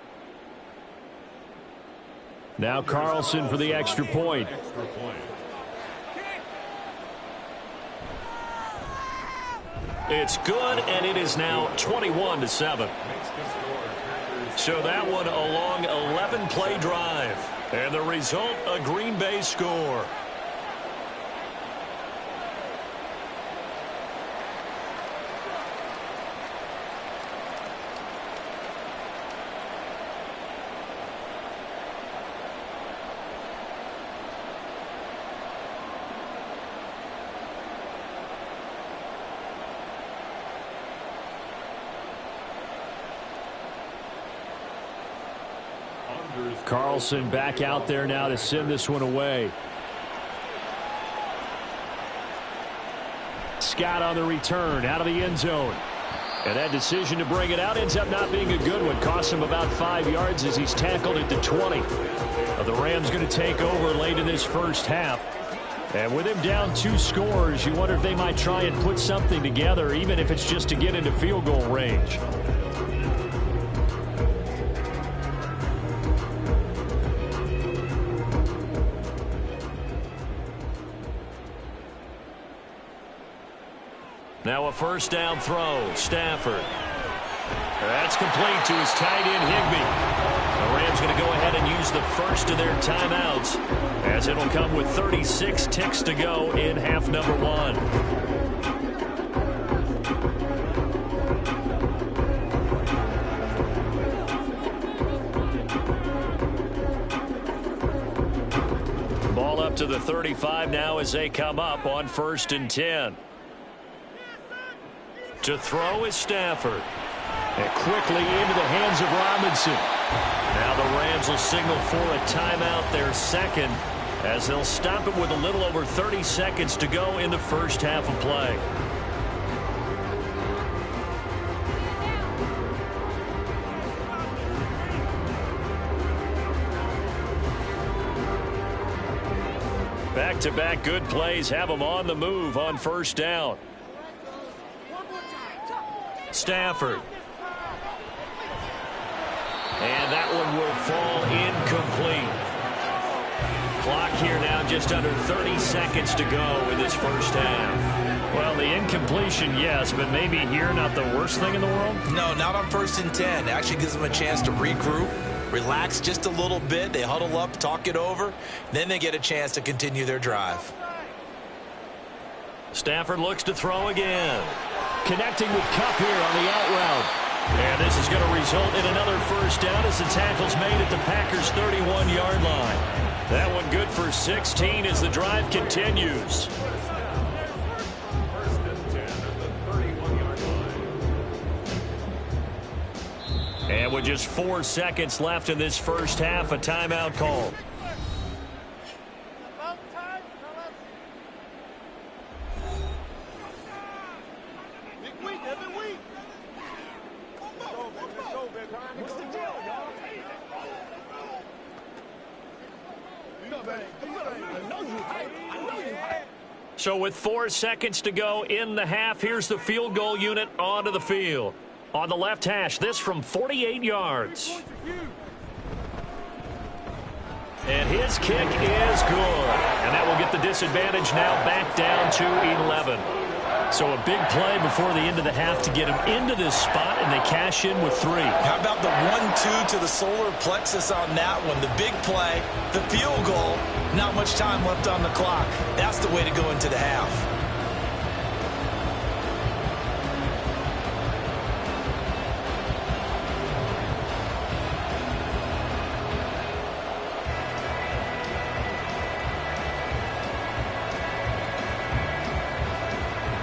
Now Carlson for the extra point. It's good, and it is now 21-7. So that one a long 11-play drive. And the result, a Green Bay score. Carlson back out there now to send this one away. Scott on the return out of the end zone. And that decision to bring it out ends up not being a good one. Costs him about 5 yards as he's tackled at the 20. The Rams going to take over late in this first half. And with him down 2 scores, you wonder if they might try and put something together, even if it's just to get into field goal range. Now a first down throw. Stafford. That's complete to his tight end, Higbee. The Rams going to go ahead and use the first of their timeouts, as it'll come with 36 ticks to go in half number 1. Ball up to the 35 now as they come up on 1st and 10. To throw is Stafford. And quickly into the hands of Robinson. Now the Rams will signal for a timeout, their second, as they'll stop it with a little over 30 seconds to go in the first half of play. Back-to-back good plays have them on the move on first down. Stafford. And that one will fall incomplete. Clock here now just under 30 seconds to go in this first half. Well, the incompletion, yes, but maybe here not the worst thing in the world? No, not on 1st and 10. It actually gives them a chance to regroup, relax just a little bit. They huddle up, talk it over. Then they get a chance to continue their drive. Stafford looks to throw again. Connecting with Kupp here on the out route. And this is going to result in another first down as the tackle's made at the Packers' 31-yard line. That one good for 16 as the drive continues. And with just 4 seconds left in this first half, a timeout call. So with 4 seconds to go in the half, here's the field goal unit onto the field. On the left hash, this from 48 yards. And his kick is good. And that will get the disadvantage now back down to 11. So a big play before the end of the half to get him into this spot, and they cash in with 3. How about the 1-2 to the solar plexus on that one? The big play, the field goal, not much time left on the clock. That's the way to go into the half.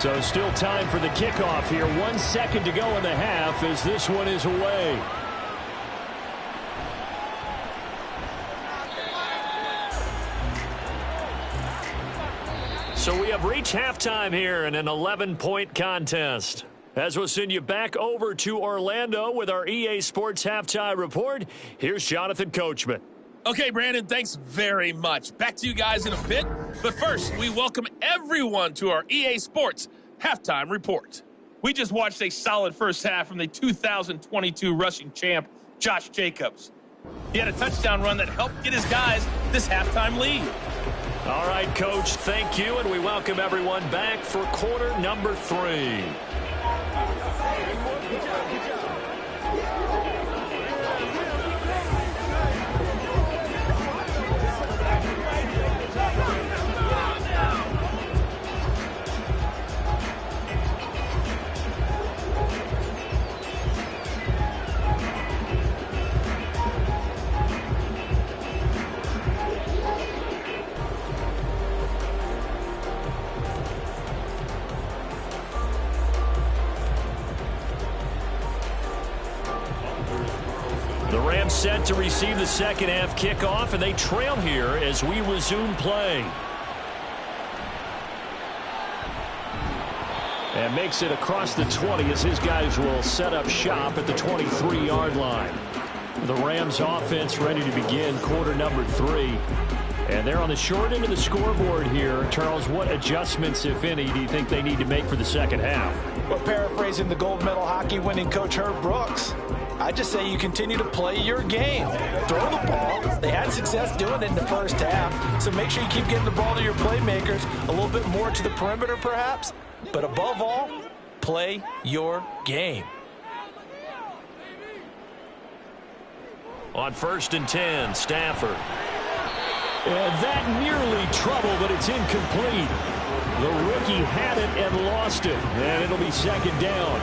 So still time for the kickoff here. 1 second to go in the half as this one is away. So we have reached halftime here in an 11-point contest. As we'll send you back over to Orlando with our EA Sports Halftime Report, here's Jonathan Coachman. Okay, Brandon, thanks very much. Back to you guys in a bit. But first, we welcome everyone to our EA Sports Halftime Report. We just watched a solid first half from the 2022 rushing champ, Josh Jacobs. He had a touchdown run that helped get his guys this halftime lead. All right, Coach, thank you, and we welcome everyone back for quarter number 3. The Rams set to receive the second half kickoff, and they trail here as we resume play. And makes it across the 20 as his guys will set up shop at the 23-yard line. The Rams offense ready to begin quarter number 3. And they're on the short end of the scoreboard here. Charles, what adjustments, if any, do you think they need to make for the second half? Well, paraphrasing the gold medal hockey winning coach Herb Brooks, I just say you continue to play your game. Throw the ball. They had success doing it in the first half, so make sure you keep getting the ball to your playmakers, a little bit more to the perimeter perhaps, but above all, play your game. On 1st and 10, Stafford. And that nearly trouble, but it's incomplete. The rookie had it and lost it, and it'll be second down.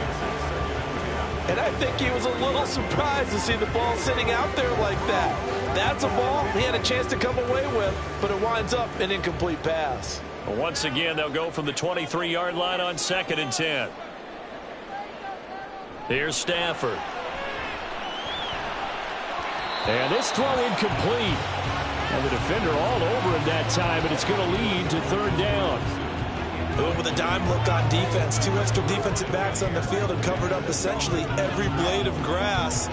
And I think he was a little surprised to see the ball sitting out there like that. That's a ball he had a chance to come away with, but it winds up an incomplete pass. Once again, they'll go from the 23-yard line on 2nd and 10. Here's Stafford. And this throw incomplete. And the defender all over him that time, and it's going to lead to 3rd down. With a dime look on defense, 2 extra defensive backs on the field and covered up essentially every blade of grass.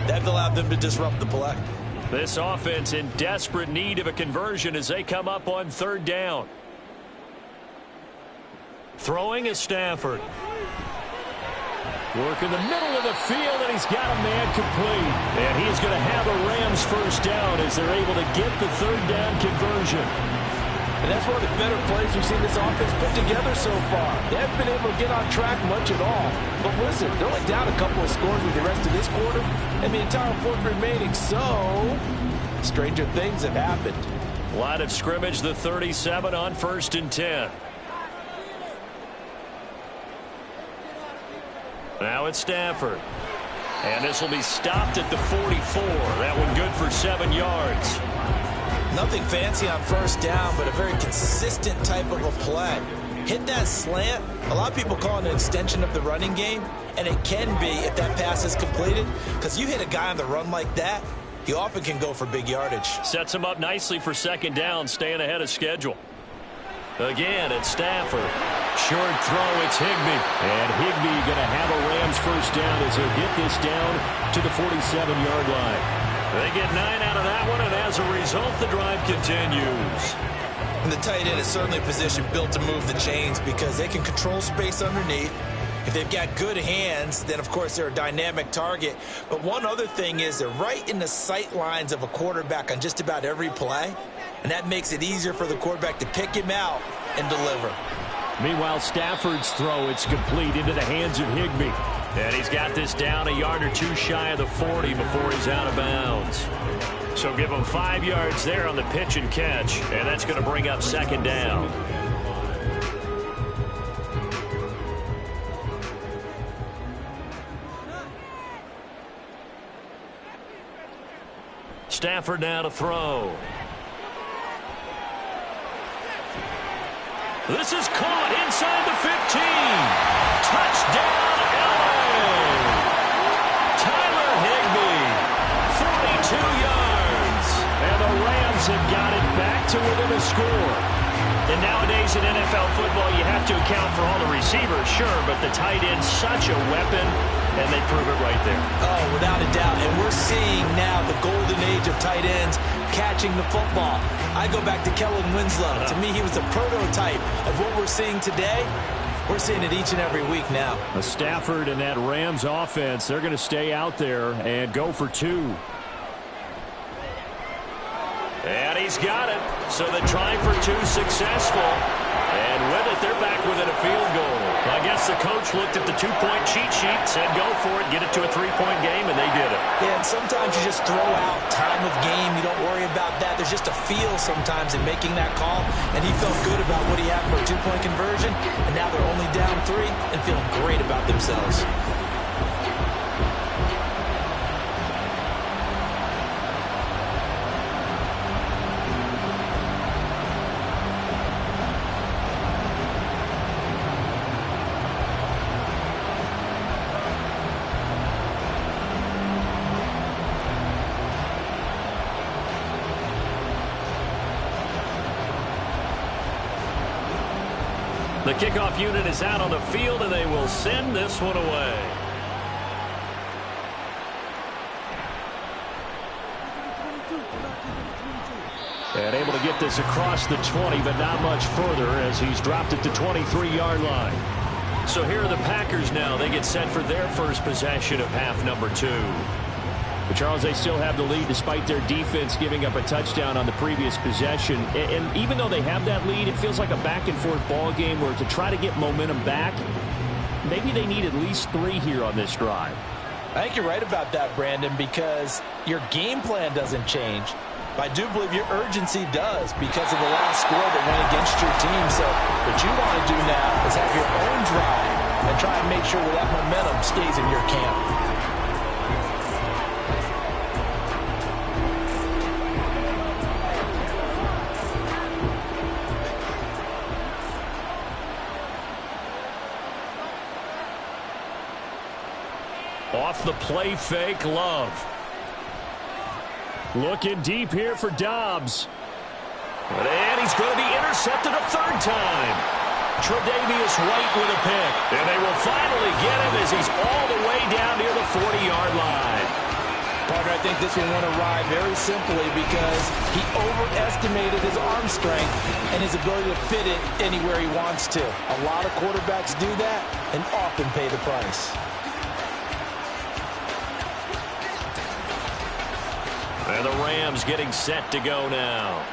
That allowed them to disrupt the play. This offense in desperate need of a conversion as they come up on 3rd down. Throwing is Stafford. Work in the middle of the field, and he's got a man complete. And he's going to have a Rams first down as they're able to get the 3rd down conversion. And that's one of the better plays we've seen this offense put together so far. They haven't been able to get on track much at all. But listen, they're only down a couple of scores with the rest of this quarter and the entire 4th remaining. So, stranger things have happened. Line of scrimmage, the 37 on 1st and 10. Now it's Stafford. And this will be stopped at the 44. That one good for 7 yards. Nothing fancy on 1st down, but a very consistent type of a play. Hit that slant. A lot of people call it an extension of the running game, and it can be if that pass is completed, because you hit a guy on the run like that, he often can go for big yardage. Sets him up nicely for 2nd down, staying ahead of schedule. Again, it's Stafford. Short throw, it's Higbee. And Higbee going to have a Rams first down as he'll get this down to the 47-yard line. They get 9 out of that one, and as a result, the drive continues. And the tight end is certainly a position built to move the chains because they can control space underneath. If they've got good hands, then, of course, they're a dynamic target. But one other thing is they're right in the sight lines of a quarterback on just about every play, and that makes it easier for the quarterback to pick him out and deliver. Meanwhile, Stafford's throw, it's complete into the hands of Higbee. And he's got this down a yard or 2 shy of the 40 before he's out of bounds. So give him 5 yards there on the pitch and catch, and that's going to bring up 2nd down. Stafford now to throw. This is caught inside the 15. Touchdown, LA. Tyler Higbee, 42 yards. And the Rams have got it back to within a score. And nowadays in NFL football, you have to account for all the receivers, sure, but the tight end's such a weapon, and they prove it right there. Oh, without a doubt. And we're seeing now the golden age of tight ends catching the football. I go back to Kellen Winslow. To me, he was the prototype of what we're seeing today. We're seeing it each and every week now. Stafford and that Rams offense, they're going to stay out there and go for 2. And he's got it. So the try for two successful. And with it, they're back within a field goal. I guess the coach looked at the two-point cheat sheet, said go for it, get it to a three-point game, and they did it. Yeah, and sometimes you just throw out time of game. You don't worry about that. There's just a feel sometimes in making that call, and he felt good about what he had for a two-point conversion, and now they're only down 3 and feeling great about themselves. The kickoff unit is out on the field, and they will send this one away. And able to get this across the 20, but not much further as he's dropped it to 23-yard line. So here are the Packers now. They get set for their first possession of half number 2. But, Charles, they still have the lead despite their defense giving up a touchdown on the previous possession. And even though they have that lead, it feels like a back-and-forth ball game where to try to get momentum back, maybe they need at least 3 here on this drive. I think you're right about that, Brandon, because your game plan doesn't change. But I do believe your urgency does because of the last score that went against your team. So what you want to do now is have your own drive and try and make sure that momentum stays in your camp. Off the play fake, Love. Looking deep here for Dobbs. And he's going to be intercepted a 3rd time. Tre'Davious White with a pick. And they will finally get him as he's all the way down near the 40-yard line. Partner, I think this one went awry very simply because he overestimated his arm strength and his ability to fit it anywhere he wants to. A lot of quarterbacks do that and often pay the price. And the Rams getting set to go now.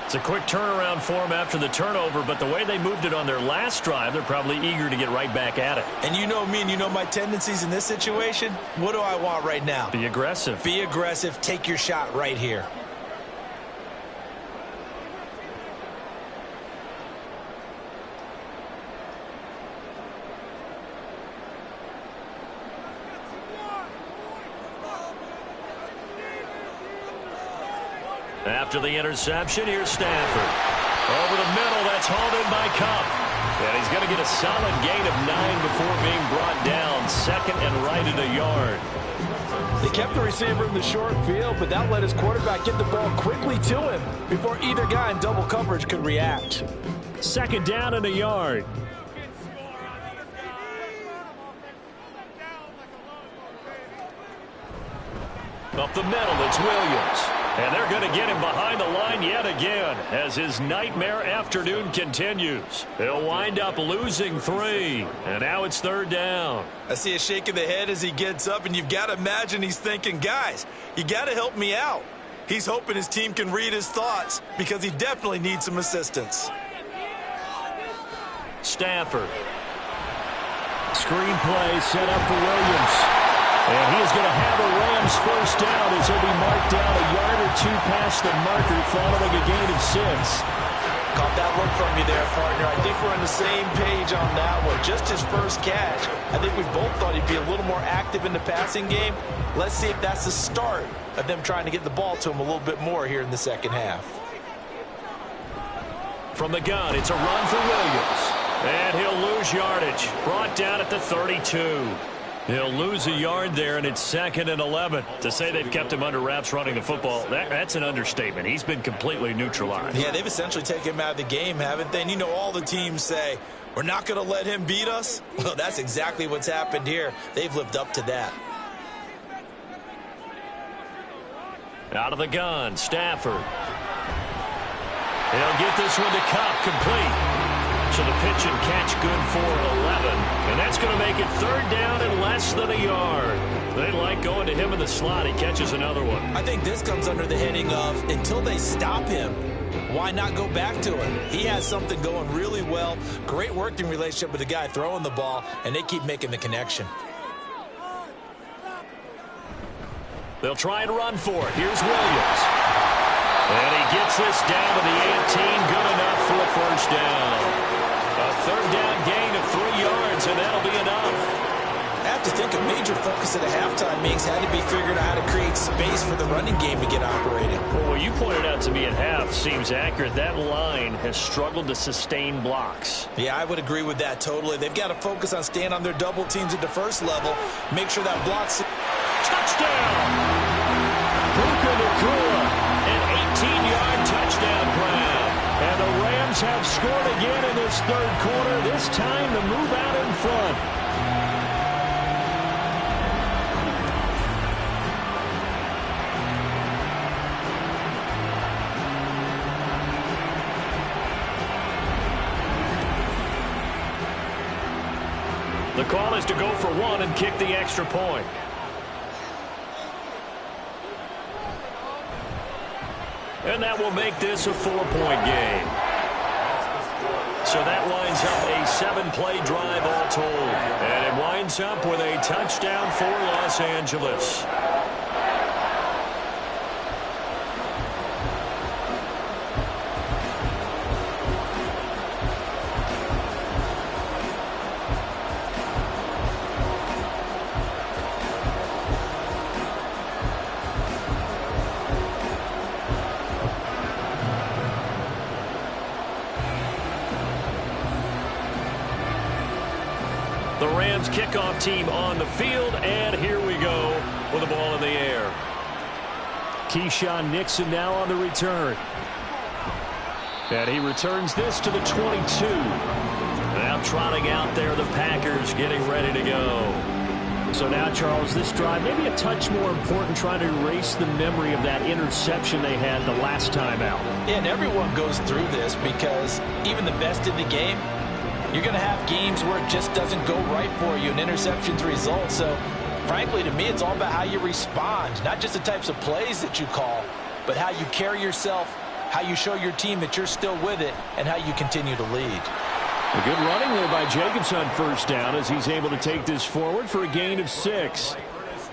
It's a quick turnaround for them after the turnover, but the way they moved it on their last drive, they're probably eager to get right back at it. And you know me and you know my tendencies in this situation. What do I want right now? Be aggressive. Be aggressive. Take your shot right here. After the interception, here's Stafford. Over the middle, that's hauled in by Cup. And he's going to get a solid gain of 9 before being brought down. 2nd and right at a yard. They kept the receiver in the short field, but that let his quarterback get the ball quickly to him before either guy in double coverage could react. 2nd down and a yard. Up the middle, it's Williams. And they're going to get him behind the line yet again as his nightmare afternoon continues. They'll wind up losing 3. And now it's 3rd down. I see a shake of the head as he gets up, and you've got to imagine he's thinking, guys, you got to help me out. He's hoping his team can read his thoughts because he definitely needs some assistance. Stafford. Screen play set up for Williams. And he is going to have a Rams first down as he'll be marked down a yard or 2 past the marker following a gain of 6. Caught that look from you there, partner. I think we're on the same page on that one. Just his first catch. I think we both thought he'd be a little more active in the passing game. Let's see if that's the start of them trying to get the ball to him a little bit more here in the second half. From the gun, it's a run for Williams. And he'll lose yardage. Brought down at the 32. He'll lose a yard there, and it's 2nd and 11. To say they've kept him under wraps running the football, that's an understatement. He's been completely neutralized. Yeah, they've essentially taken him out of the game, haven't they? And you know all the teams say, we're not going to let him beat us. Well, that's exactly what's happened here. They've lived up to that. Out of the gun, Stafford. He'll get this one to Cup, complete. So the pitch and catch good for 11. And that's going to make it 3rd down and less than a yard. They like going to him in the slot. He catches another one. I think this comes under the heading of until they stop him, why not go back to it? He has something going really well. Great working relationship with the guy throwing the ball, and they keep making the connection. They'll try and run for it. Here's Williams. And he gets this down to the 18. Good enough for a first down. A third down gain of 3 yards, and that'll be enough. I have to think a major focus at a halftime meetings had to be figuring out how to create space for the running game to get operated. Well, what you pointed out to me at half seems accurate. That line has struggled to sustain blocks. Yeah, I would agree with that totally. They've got to focus on staying on their double teams at the first level. Make sure that blocks. Touchdown! Puka Nacua, an 18-yard touchdown grab. And the Rams have scored again in this third quarter, this time to move out in front. The call is to go for one and kick the extra point. And that will make this a 4-point game. So that winds up a 7-play drive all told. And it winds up with a touchdown for Los Angeles. The Rams kickoff team on the field, and here we go with the ball in the air. Keyshawn Nixon now on the return. And he returns this to the 22. Now trotting out there, the Packers getting ready to go. So now, Charles, this drive maybe a touch more important, trying to erase the memory of that interception they had the last time out. Yeah, and everyone goes through this because even the best in the game, you're going to have games where it just doesn't go right for you, and interceptions result. So, frankly, to me, it's all about how you respond, not just the types of plays that you call, but how you carry yourself, how you show your team that you're still with it, and how you continue to lead. A good running there by Jacobs on first down as he's able to take this forward for a gain of 6.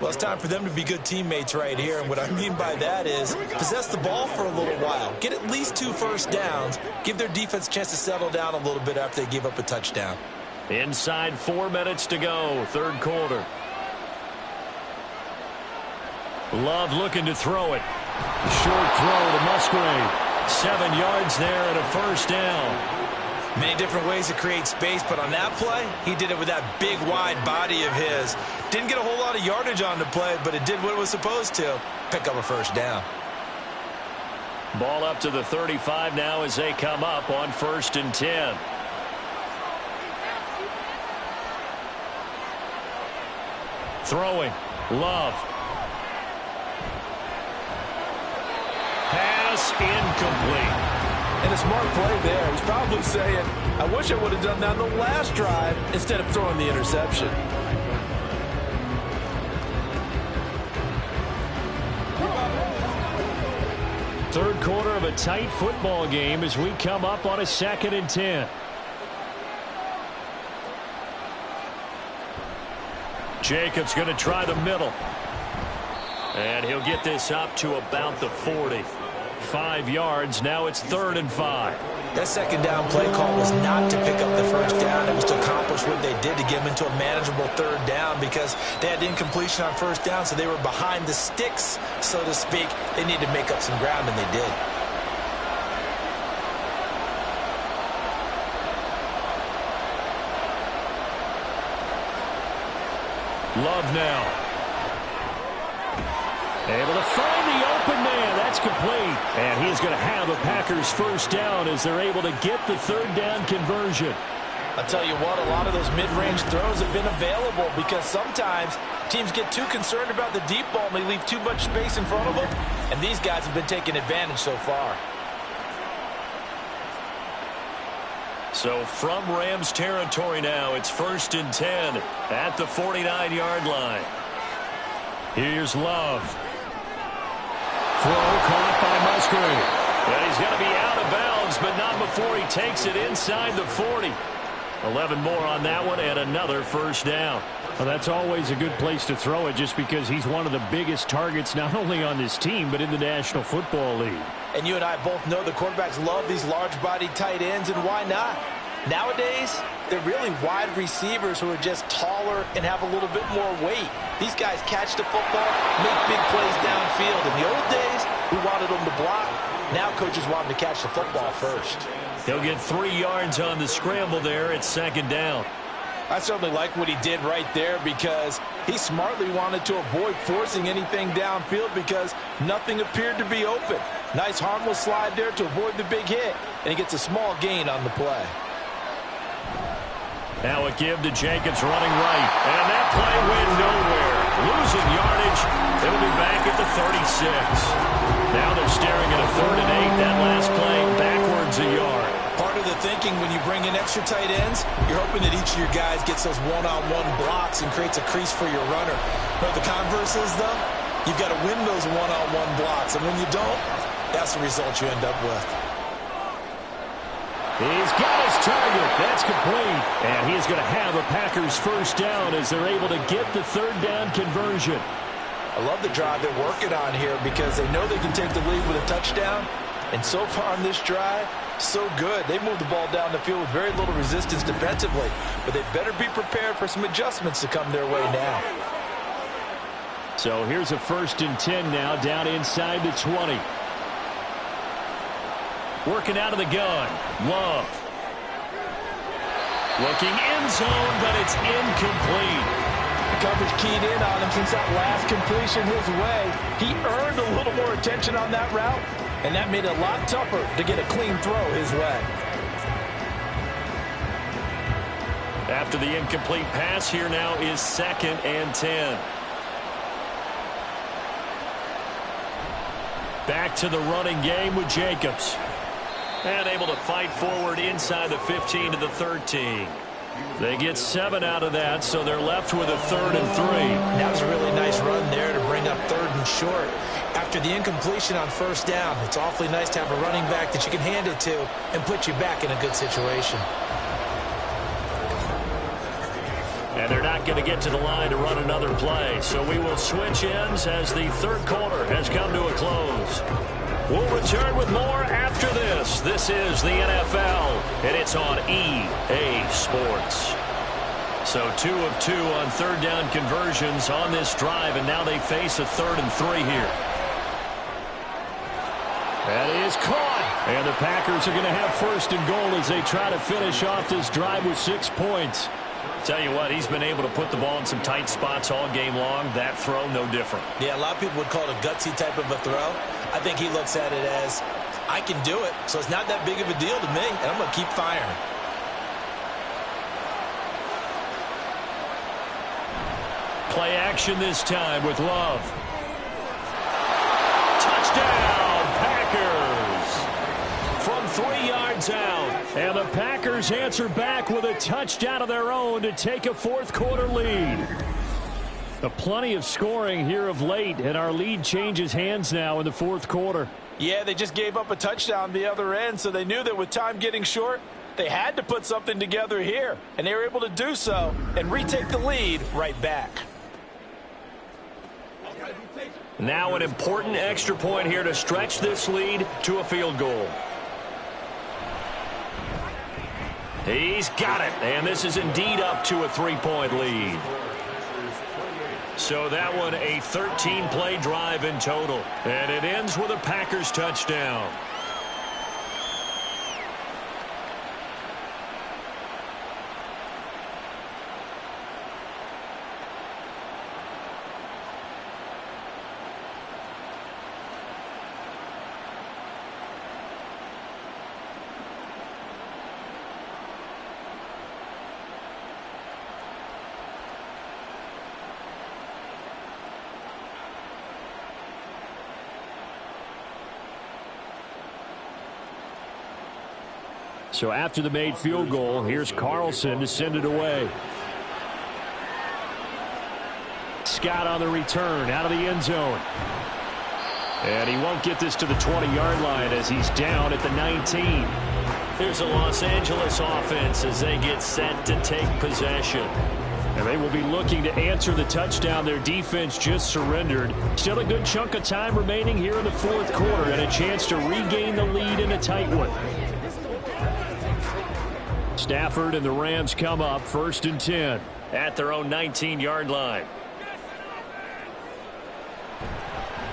Well, it's time for them to be good teammates right here, and what I mean by that is possess the ball for a little while. Get at least 2 first downs. Give their defense a chance to settle down a little bit after they give up a touchdown. Inside 4 minutes to go, third quarter. Love looking to throw it. Short throw to Musgrave. 7 yards there and a first down. Many different ways to create space, but on that play, he did it with that big, wide body of his. Didn't get a whole lot of yardage on the play, but it did what it was supposed to. Pick up a first down. Ball up to the 35 now as they come up on 1st and 10. Throwing. Love. Pass incomplete. And a smart play there. He's probably saying, I wish I would have done that on the last drive instead of throwing the interception. Third quarter of a tight football game as we come up on a 2nd and 10. Jacobs going to try the middle. And he'll get this up to about the 40. 5 yards. Now it's 3rd and 5. That second down play call was not to pick up the first down. It was to accomplish what they did to get them into a manageable 3rd down because they had incompletion on first down, so they were behind the sticks, so to speak. They needed to make up some ground, and they did. Love now. Able to find the open man. That's complete. And he's going to have a Packers first down as they're able to get the 3rd down conversion. I'll tell you what, a lot of those mid-range throws have been available because sometimes teams get too concerned about the deep ball and they leave too much space in front of them. And these guys have been taking advantage so far. So from Rams territory now, it's 1st and 10 at the 49-yard line. Here's Love. Throw caught by Musgrave. And he's going to be out of bounds, but not before he takes it inside the 40. 11 more on that one and another first down. Well, that's always a good place to throw it just because he's one of the biggest targets not only on this team but in the National Football League. And you and I both know the quarterbacks love these large-bodied tight ends, and why not? Nowadays, they're really wide receivers who are just taller and have a little bit more weight. These guys catch the football, make big plays downfield. In the old days, we wanted them to block. Now coaches want them to catch the football first. He'll get 3 yards on the scramble there at second down. I certainly like what he did right there because he smartly wanted to avoid forcing anything downfield because nothing appeared to be open. Nice harmless slide there to avoid the big hit, and he gets a small gain on the play. Now a give to Jacobs running right, and that play went nowhere. Losing yardage, it'll be back at the 36. Now they're staring at a 3rd and 8. That last play backwards a yard. Part of the thinking when you bring in extra tight ends, you're hoping that each of your guys gets those one-on-one blocks and creates a crease for your runner. But the converse is, though, you've got to win those one-on-one blocks. And when you don't, that's the result you end up with. He's got his target. That's complete. And he's going to have a Packers first down as they're able to get the 3rd down conversion. I love the drive they're working on here because they know they can take the lead with a touchdown. And so far on this drive, so good. They moved the ball down the field with very little resistance defensively. But they better be prepared for some adjustments to come their way now. So here's a 1st and 10 now down inside the 20. Working out of the gun. Love. Looking end zone, but it's incomplete. The coverage keyed in on him since that last completion his way. He earned a little more attention on that route, and that made it a lot tougher to get a clean throw his way. After the incomplete pass, here now is 2nd and 10. Back to the running game with Jacobs. And able to fight forward inside the 15 to the 13. They get 7 out of that, so they're left with a 3rd and 3. That was a really nice run there to bring up 3rd and short. After the incompletion on 1st down, it's awfully nice to have a running back that you can hand it to and put you back in a good situation. And they're not going to get to the line to run another play, so we will switch ends as the 3rd quarter has come to a close. We'll return with more after this. This is the NFL, and it's on EA Sports. So 2 of 2 on 3rd down conversions on this drive, and now they face a 3rd and 3 here. That is caught. And the Packers are going to have 1st and goal as they try to finish off this drive with 6 points. Tell you what, he's been able to put the ball in some tight spots all game long. That throw, no different. Yeah, a lot of people would call it a gutsy type of a throw. I think he looks at it as, I can do it, so it's not that big of a deal to me, and I'm going to keep firing. Play action this time with Love. Touchdown, Packers! From 3 yards out. And the Packers answer back with a touchdown of their own to take a 4th quarter lead. Plenty of scoring here of late, and our lead changes hands now in the 4th quarter. Yeah, they just gave up a touchdown the other end, so they knew that with time getting short, they had to put something together here, and they were able to do so and retake the lead right back. Now an important extra point here to stretch this lead to a field goal. He's got it, and this is indeed up to a 3-point lead. So that one a 13-play drive in total, and it ends with a Packers touchdown. So after the made field goal, here's Carlson to send it away. Scott on the return out of the end zone. And he won't get this to the 20-yard line as he's down at the 19. Here's a Los Angeles offense as they get set to take possession. And they will be looking to answer the touchdown their defense just surrendered. Still a good chunk of time remaining here in the fourth quarter and a chance to regain the lead in a tight one. Stafford and the Rams come up 1st and 10. At their own 19-yard line.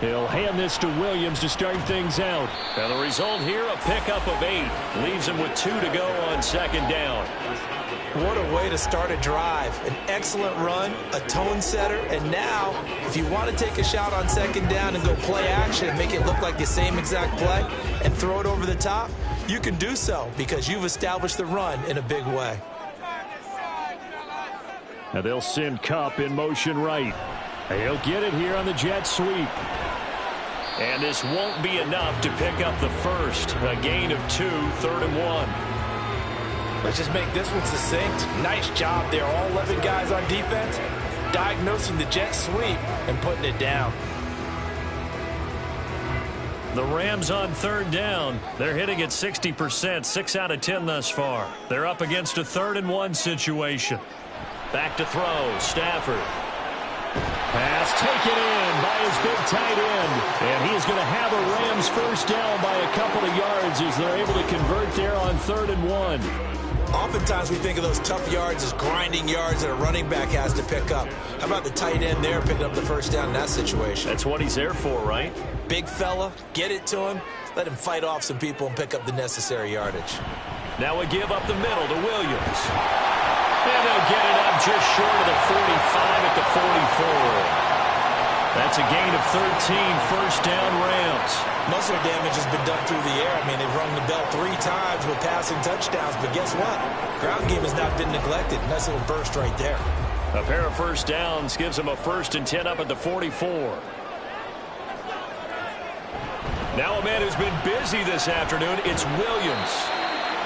He'll hand this to Williams to start things out. And the result here, a pickup of 8. Leaves him with 2 to go on 2nd down. What a way to start a drive. An excellent run, a tone setter, and now, if you want to take a shot on 2nd down and go play action and make it look like the same exact play and throw it over the top, you can do so because you've established the run in a big way. Now they'll send Kupp in motion right. He'll get it here on the jet sweep. And this won't be enough to pick up the first. A gain of 2, 3rd and 1. Let's just make this one succinct. Nice job there, all 11 guys on defense, diagnosing the jet sweep and putting it down. The Rams on 3rd down. They're hitting at 60%, 6 out of 10 thus far. They're up against a 3rd and 1 situation. Back to throw, Stafford. Pass taken in by his big tight end. And he's going to have a Rams first down by a couple of yards as they're able to convert there on 3rd and 1. Oftentimes we think of those tough yards as grinding yards that a running back has to pick up. How about the tight end there picking up the first down in that situation? That's what he's there for, right? Big fella, get it to him, let him fight off some people and pick up the necessary yardage. Now a give up the middle to Williams. And they'll get it up just short of the 45 at the 44. That's a gain of 13, first down Rams. Most of the damage has been done through the air. I mean, they've rung the bell 3 times with passing touchdowns, but guess what? Ground game has not been neglected. Nice little burst right there. A pair of first downs gives them a 1st and 10 up at the 44. Now a man who's been busy this afternoon, it's Williams.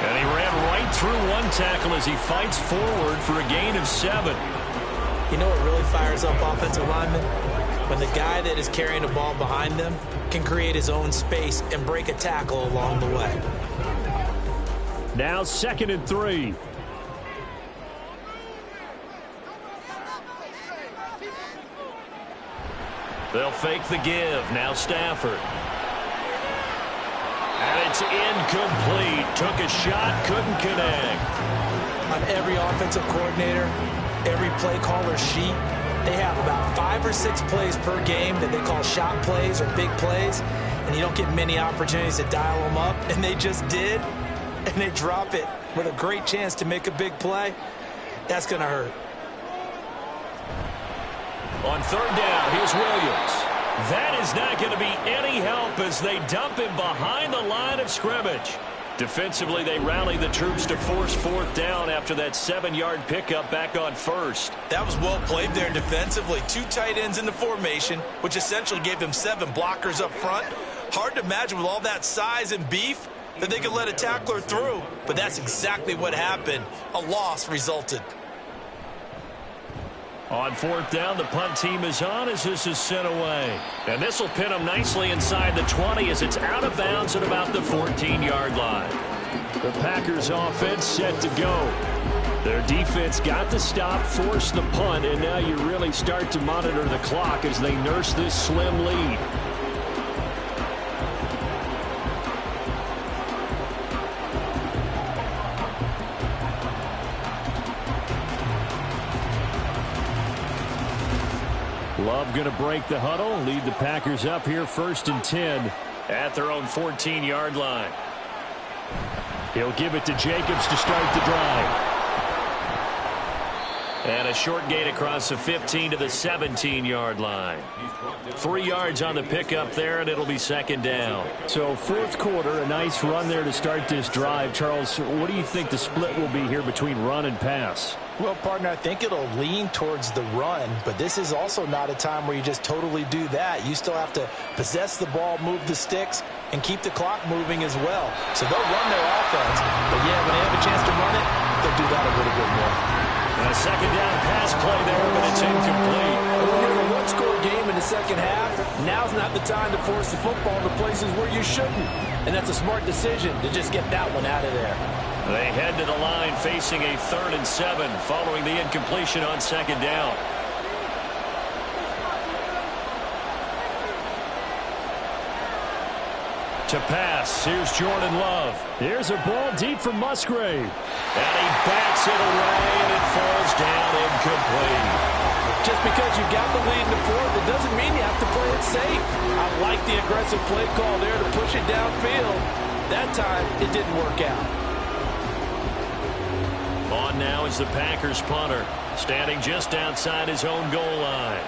And he ran right through one tackle as he fights forward for a gain of 7. You know what really fires up offensive linemen? When the guy that is carrying the ball behind them can create his own space and break a tackle along the way. Now 2nd and 3. They'll fake the give. Now Stafford. And it's incomplete. Took a shot, couldn't connect. On every offensive coordinator, every play caller sheet, they have about 5 or 6 plays per game that they call shot plays or big plays, and you don't get many opportunities to dial them up, and they just did, and they drop it with a great chance to make a big play. That's going to hurt. On 3rd down, here's Williams. That is not going to be any help as they dump him behind the line of scrimmage. Defensively, they rally the troops to force 4th down after that 7-yard pickup back on 1st. That was well played there defensively. 2 tight ends in the formation, which essentially gave them 7 blockers up front. Hard to imagine with all that size and beef that they could let a tackler through, but that's exactly what happened. A loss resulted. On 4th down, the punt team is on as this is sent away. And this will pin them nicely inside the 20 as it's out of bounds at about the 14-yard line. The Packers offense set to go. Their defense got the stop, forced the punt, and now you really start to monitor the clock as they nurse this slim lead. Love going to break the huddle, lead the Packers up here 1st and 10. At their own 14-yard line. He'll give it to Jacobs to start the drive. And a short gain across the 15 to the 17-yard line. 3 yards on the pickup there, and it'll be 2nd down. So 4th quarter, a nice run there to start this drive. Charles, what do you think the split will be here between run and pass? Well, partner, I think it'll lean towards the run, but this is also not a time where you just totally do that. You still have to possess the ball, move the sticks, and keep the clock moving as well. So they'll run their offense, but yeah, when they have a chance to run it, they'll do that a little bit more. And a 2nd down pass play there, but it's incomplete. one-score game in the second half, now's not the time to force the football to places where you shouldn't. And that's a smart decision to just get that one out of there. They head to the line facing a 3rd and 7 following the incompletion on second down. To pass, here's Jordan Love. Here's a ball deep for Musgrave. And he backs it away, and it falls down incomplete. Just because you got the lead in the fourth, it doesn't mean you have to play it safe. I like the aggressive play call there to push it downfield. That time, it didn't work out. On now is the Packers punter, standing just outside his own goal line.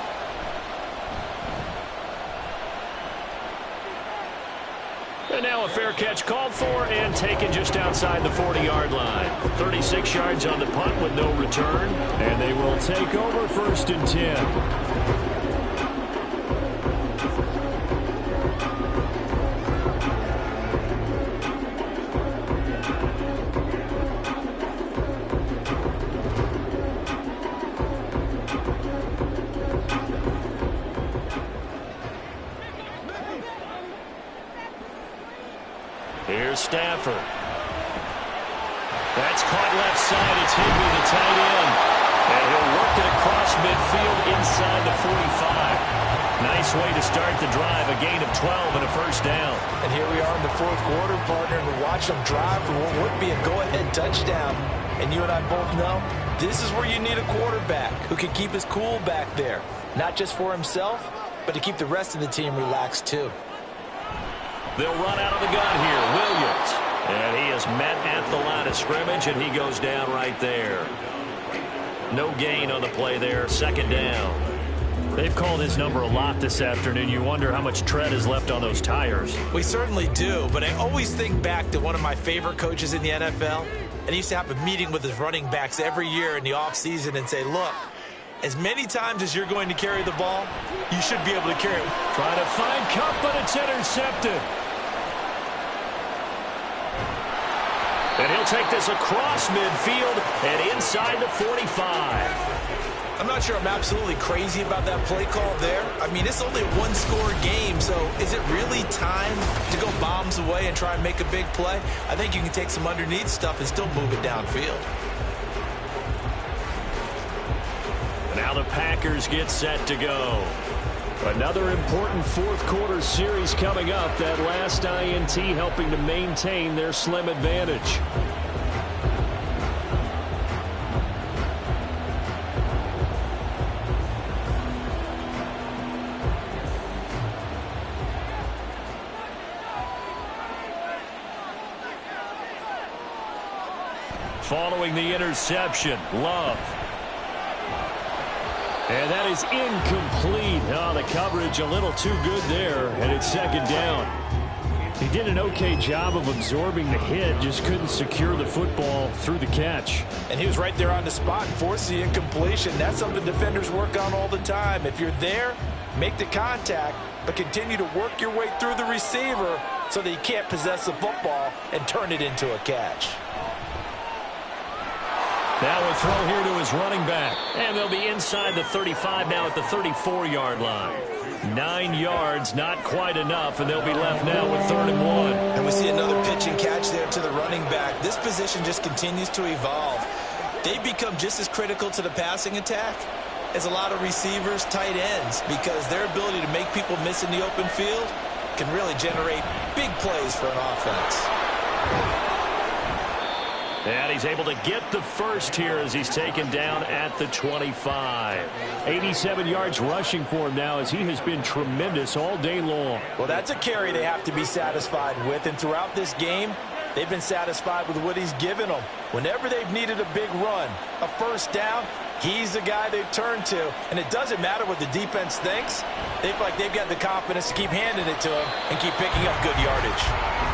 And now a fair catch called for and taken just outside the 40-yard line. 36 yards on the punt with no return. And they will take over 1st and 10. Here's Stafford. That's caught left side. It's Higbee, the tight end. And he'll work it across midfield inside the 45. Nice way to start the drive. A gain of 12 and a 1st down. And here we are in the 4th quarter, partner, and we watch them drive for what would be a go-ahead touchdown. And you and I both know this is where you need a quarterback who can keep his cool back there. Not just for himself, but to keep the rest of the team relaxed too. They'll run out of the gun here. Williams. And he is met at the line of scrimmage, and he goes down right there. No gain on the play there. 2nd down. They've called his number a lot this afternoon. You wonder how much tread is left on those tires. We certainly do, but I always think back to one of my favorite coaches in the NFL. And he used to have a meeting with his running backs every year in the offseason and say, look, as many times as you're going to carry the ball, you should be able to carry it. Trying to find Cup, but it's intercepted. And he'll take this across midfield and inside the 45. I'm not sure I'm absolutely crazy about that play call there. I mean, it's only a one-score game, so is it really time to go bombs away and try and make a big play? I think you can take some underneath stuff and still move it downfield. Now the Packers get set to go. Another important 4th quarter series coming up. That last INT helping to maintain their slim advantage. Following the interception, Love. And that is incomplete. Oh, the coverage a little too good there, and it's 2nd down. He did an okay job of absorbing the hit, just couldn't secure the football through the catch. And he was right there on the spot, forcing the incompletion. That's something defenders work on all the time. If you're there, make the contact, but continue to work your way through the receiver so that you can't possess the football and turn it into a catch. Now a throw here to his running back. And they'll be inside the 35 now at the 34-yard line. 9 yards, not quite enough, and they'll be left now with 3rd and 1. And we see another pitch and catch there to the running back. This position just continues to evolve. They become just as critical to the passing attack as a lot of receivers, tight ends, because their ability to make people miss in the open field can really generate big plays for an offense. And he's able to get the first here as he's taken down at the 25. 87 yards rushing for him now as he has been tremendous all day long. Well, that's a carry they have to be satisfied with. And throughout this game, they've been satisfied with what he's given them. Whenever they've needed a big run, a 1st down, he's the guy they've turned to. And it doesn't matter what the defense thinks. They feel like they've got the confidence to keep handing it to him and keep picking up good yardage.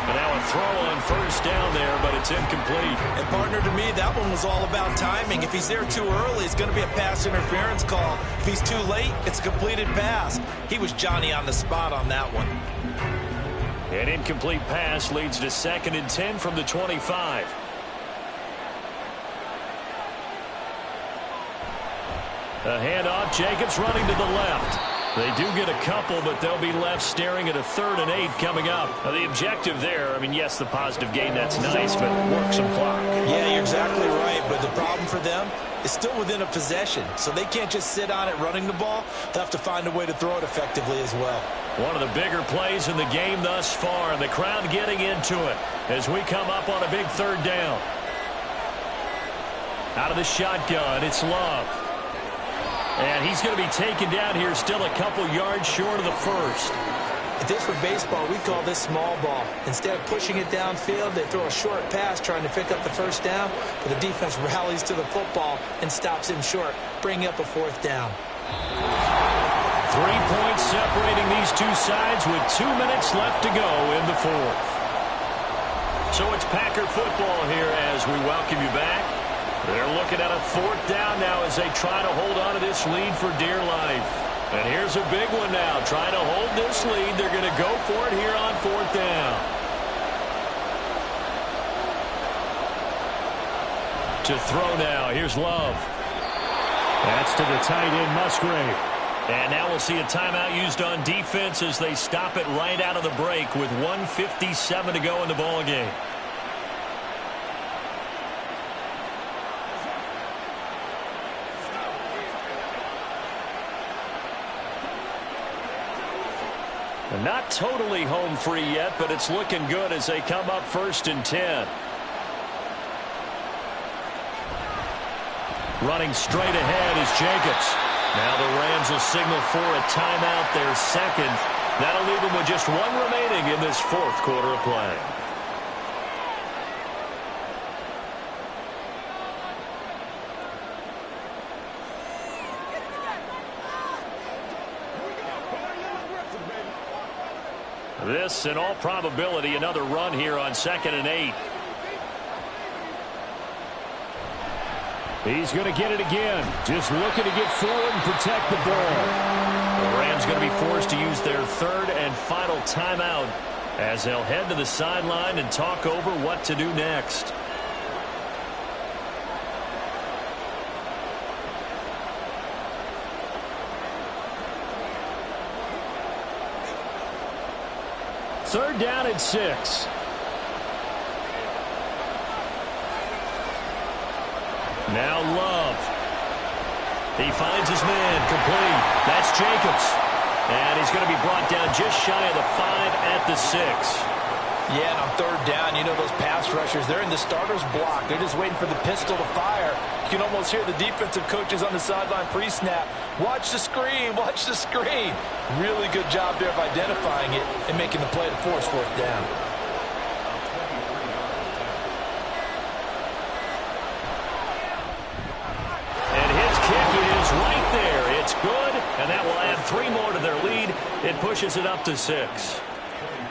And now a throw on 1st down there, but it's incomplete. And partner, to me, that one was all about timing. If he's there too early, it's going to be a pass interference call. If he's too late, it's a completed pass. He was Johnny on the spot on that one. An incomplete pass leads to 2nd and 10 from the 25. A handoff. Jacobs running to the left. They do get a couple, but they'll be left staring at a 3rd and 8 coming up. Now, the objective there, I mean, yes, the positive gain, that's nice, but work some clock. Yeah, you're exactly right, but the problem for them is still within a possession, so they can't just sit on it running the ball. They'll have to find a way to throw it effectively as well. One of the bigger plays in the game thus far, and the crowd getting into it as we come up on a big 3rd down. Out of the shotgun, it's Love. And he's going to be taken down here, still a couple yards short of the 1st. If this were baseball, we call this small ball. Instead of pushing it downfield, they throw a short pass trying to pick up the 1st down, but the defense rallies to the football and stops him short, bringing up a 4th down. 3 points separating these two sides with 2 minutes left to go in the 4th. So it's Packer football here as we welcome you back. They're looking at a 4th down now as they try to hold on to this lead for dear life. And here's a big one now. Trying to hold this lead. They're going to go for it here on 4th down. To throw now. Here's Love. That's to the tight end, Musgrave. And now we'll see a timeout used on defense as they stop it right out of the break with 1:57 to go in the ball game. Not totally home free yet, but it's looking good as they come up 1st and 10. Running straight ahead is Jacobs. Now the Rams will signal for a timeout, their 2nd. That'll leave them with just 1 remaining in this 4th quarter of play. This, in all probability, another run here on 2nd and 8. He's going to get it again. Just looking to get forward and protect the ball. The Rams going to be forced to use their 3rd and final timeout as they'll head to the sideline and talk over what to do next. Third down and 6. Now Love. He finds his man complete. That's Jacobs. And he's going to be brought down just shy of the 5 at the 6. Yeah, and on 3rd down, you know those pass rushers, they're in the starter's block. They're just waiting for the pistol to fire. You can almost hear the defensive coaches on the sideline pre-snap. Watch the screen, watch the screen. Really good job there of identifying it and making the play to force 4th down. And his kick is right there. It's good, and that will add 3 more to their lead. It pushes it up to 6.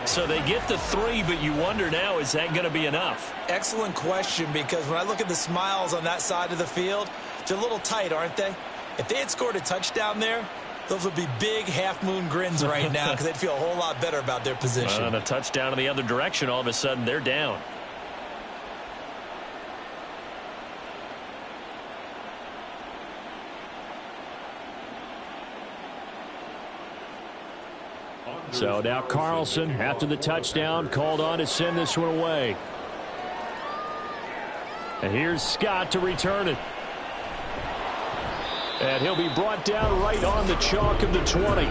So they get the 3, but you wonder now, is that going to be enough? Excellent question, because when I look at the smiles on that side of the field, they're a little tight, aren't they? If they had scored a touchdown there, those would be big half-moon grins right now because they'd feel a whole lot better about their position. And a touchdown in the other direction, all of a sudden they're down. So now Carlson, after the touchdown, called on to send this one away. And here's Scott to return it. And he'll be brought down right on the chalk of the 20.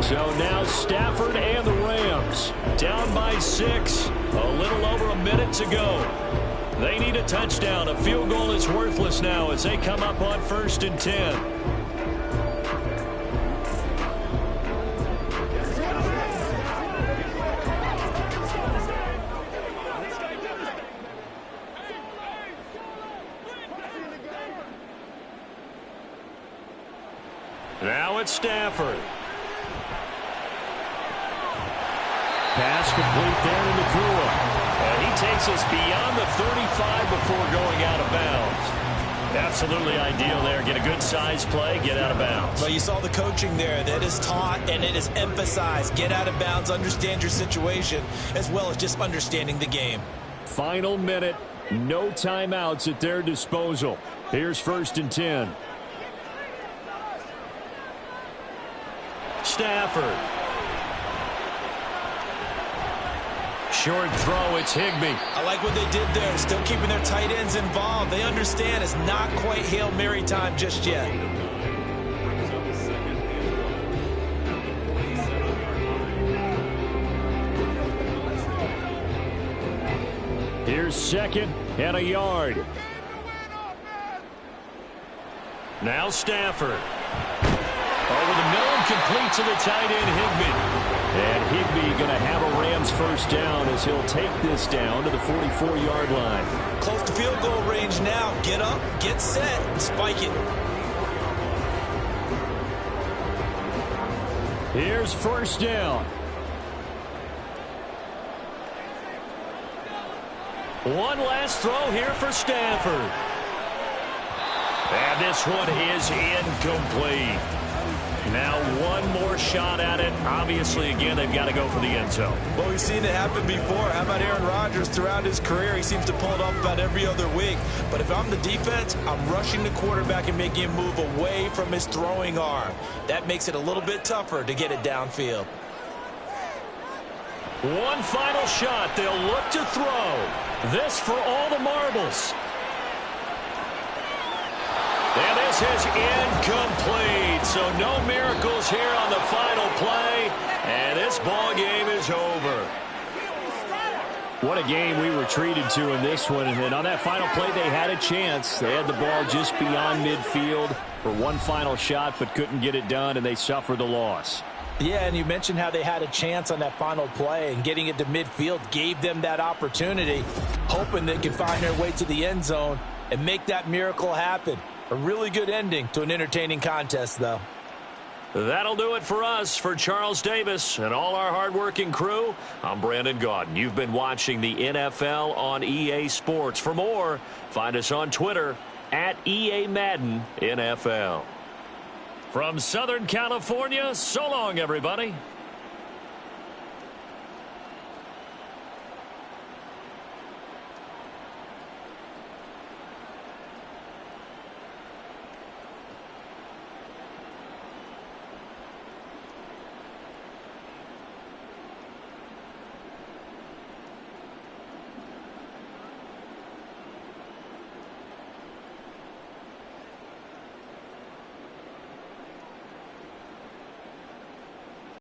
So now Stafford and the Rams down by 6. A little over a minute to go. They need a touchdown. A field goal is worthless now as they come up on 1st and 10. Now it's Stafford. Pass complete there in the Nakua. And he takes us beyond the 35 before going out of bounds. Absolutely ideal there. Get a good size play, get out of bounds. Well, you saw the coaching there. That is taught and it is emphasized. Get out of bounds, understand your situation, as well as just understanding the game. Final minute. No timeouts at their disposal. Here's 1st and 10. Stafford. Short throw, it's Higbee. I like what they did there, still keeping their tight ends involved. They understand it's not quite Hail Mary time just yet. Brings up a second and 1 at the 47-yard line. Here's second and a yard. Now Stafford. Over the middle and complete to the tight end, Higbee. And Higbee going to have a Rams first down as he'll take this down to the 44-yard line. Close to field goal range now. Get up, get set, and spike it. Here's first down. One last throw here for Stafford. And this one is incomplete. Now one more shot at it. Obviously, again, they've got to go for the end zone. Well, we've seen it happen before. How about Aaron Rodgers throughout his career? He seems to pull it off about every other week. But if I'm the defense, I'm rushing the quarterback and making him move away from his throwing arm. That makes it a little bit tougher to get it downfield. One final shot. They'll look to throw. This for all the marbles. And this is incomplete. So no miracles here on the final play. And this ball game is over. What a game we were treated to in this one. And on that final play, they had a chance. They had the ball just beyond midfield for one final shot, but couldn't get it done, and they suffered the loss. Yeah, and you mentioned how they had a chance on that final play, and getting it to midfield gave them that opportunity, hoping they could find their way to the end zone and make that miracle happen. A really good ending to an entertaining contest, though. That'll do it for us. For Charles Davis and all our hardworking crew, I'm Brandon Gaudin. You've been watching the NFL on EA Sports. For more, find us on Twitter at EA Madden NFL. From Southern California, so long, everybody.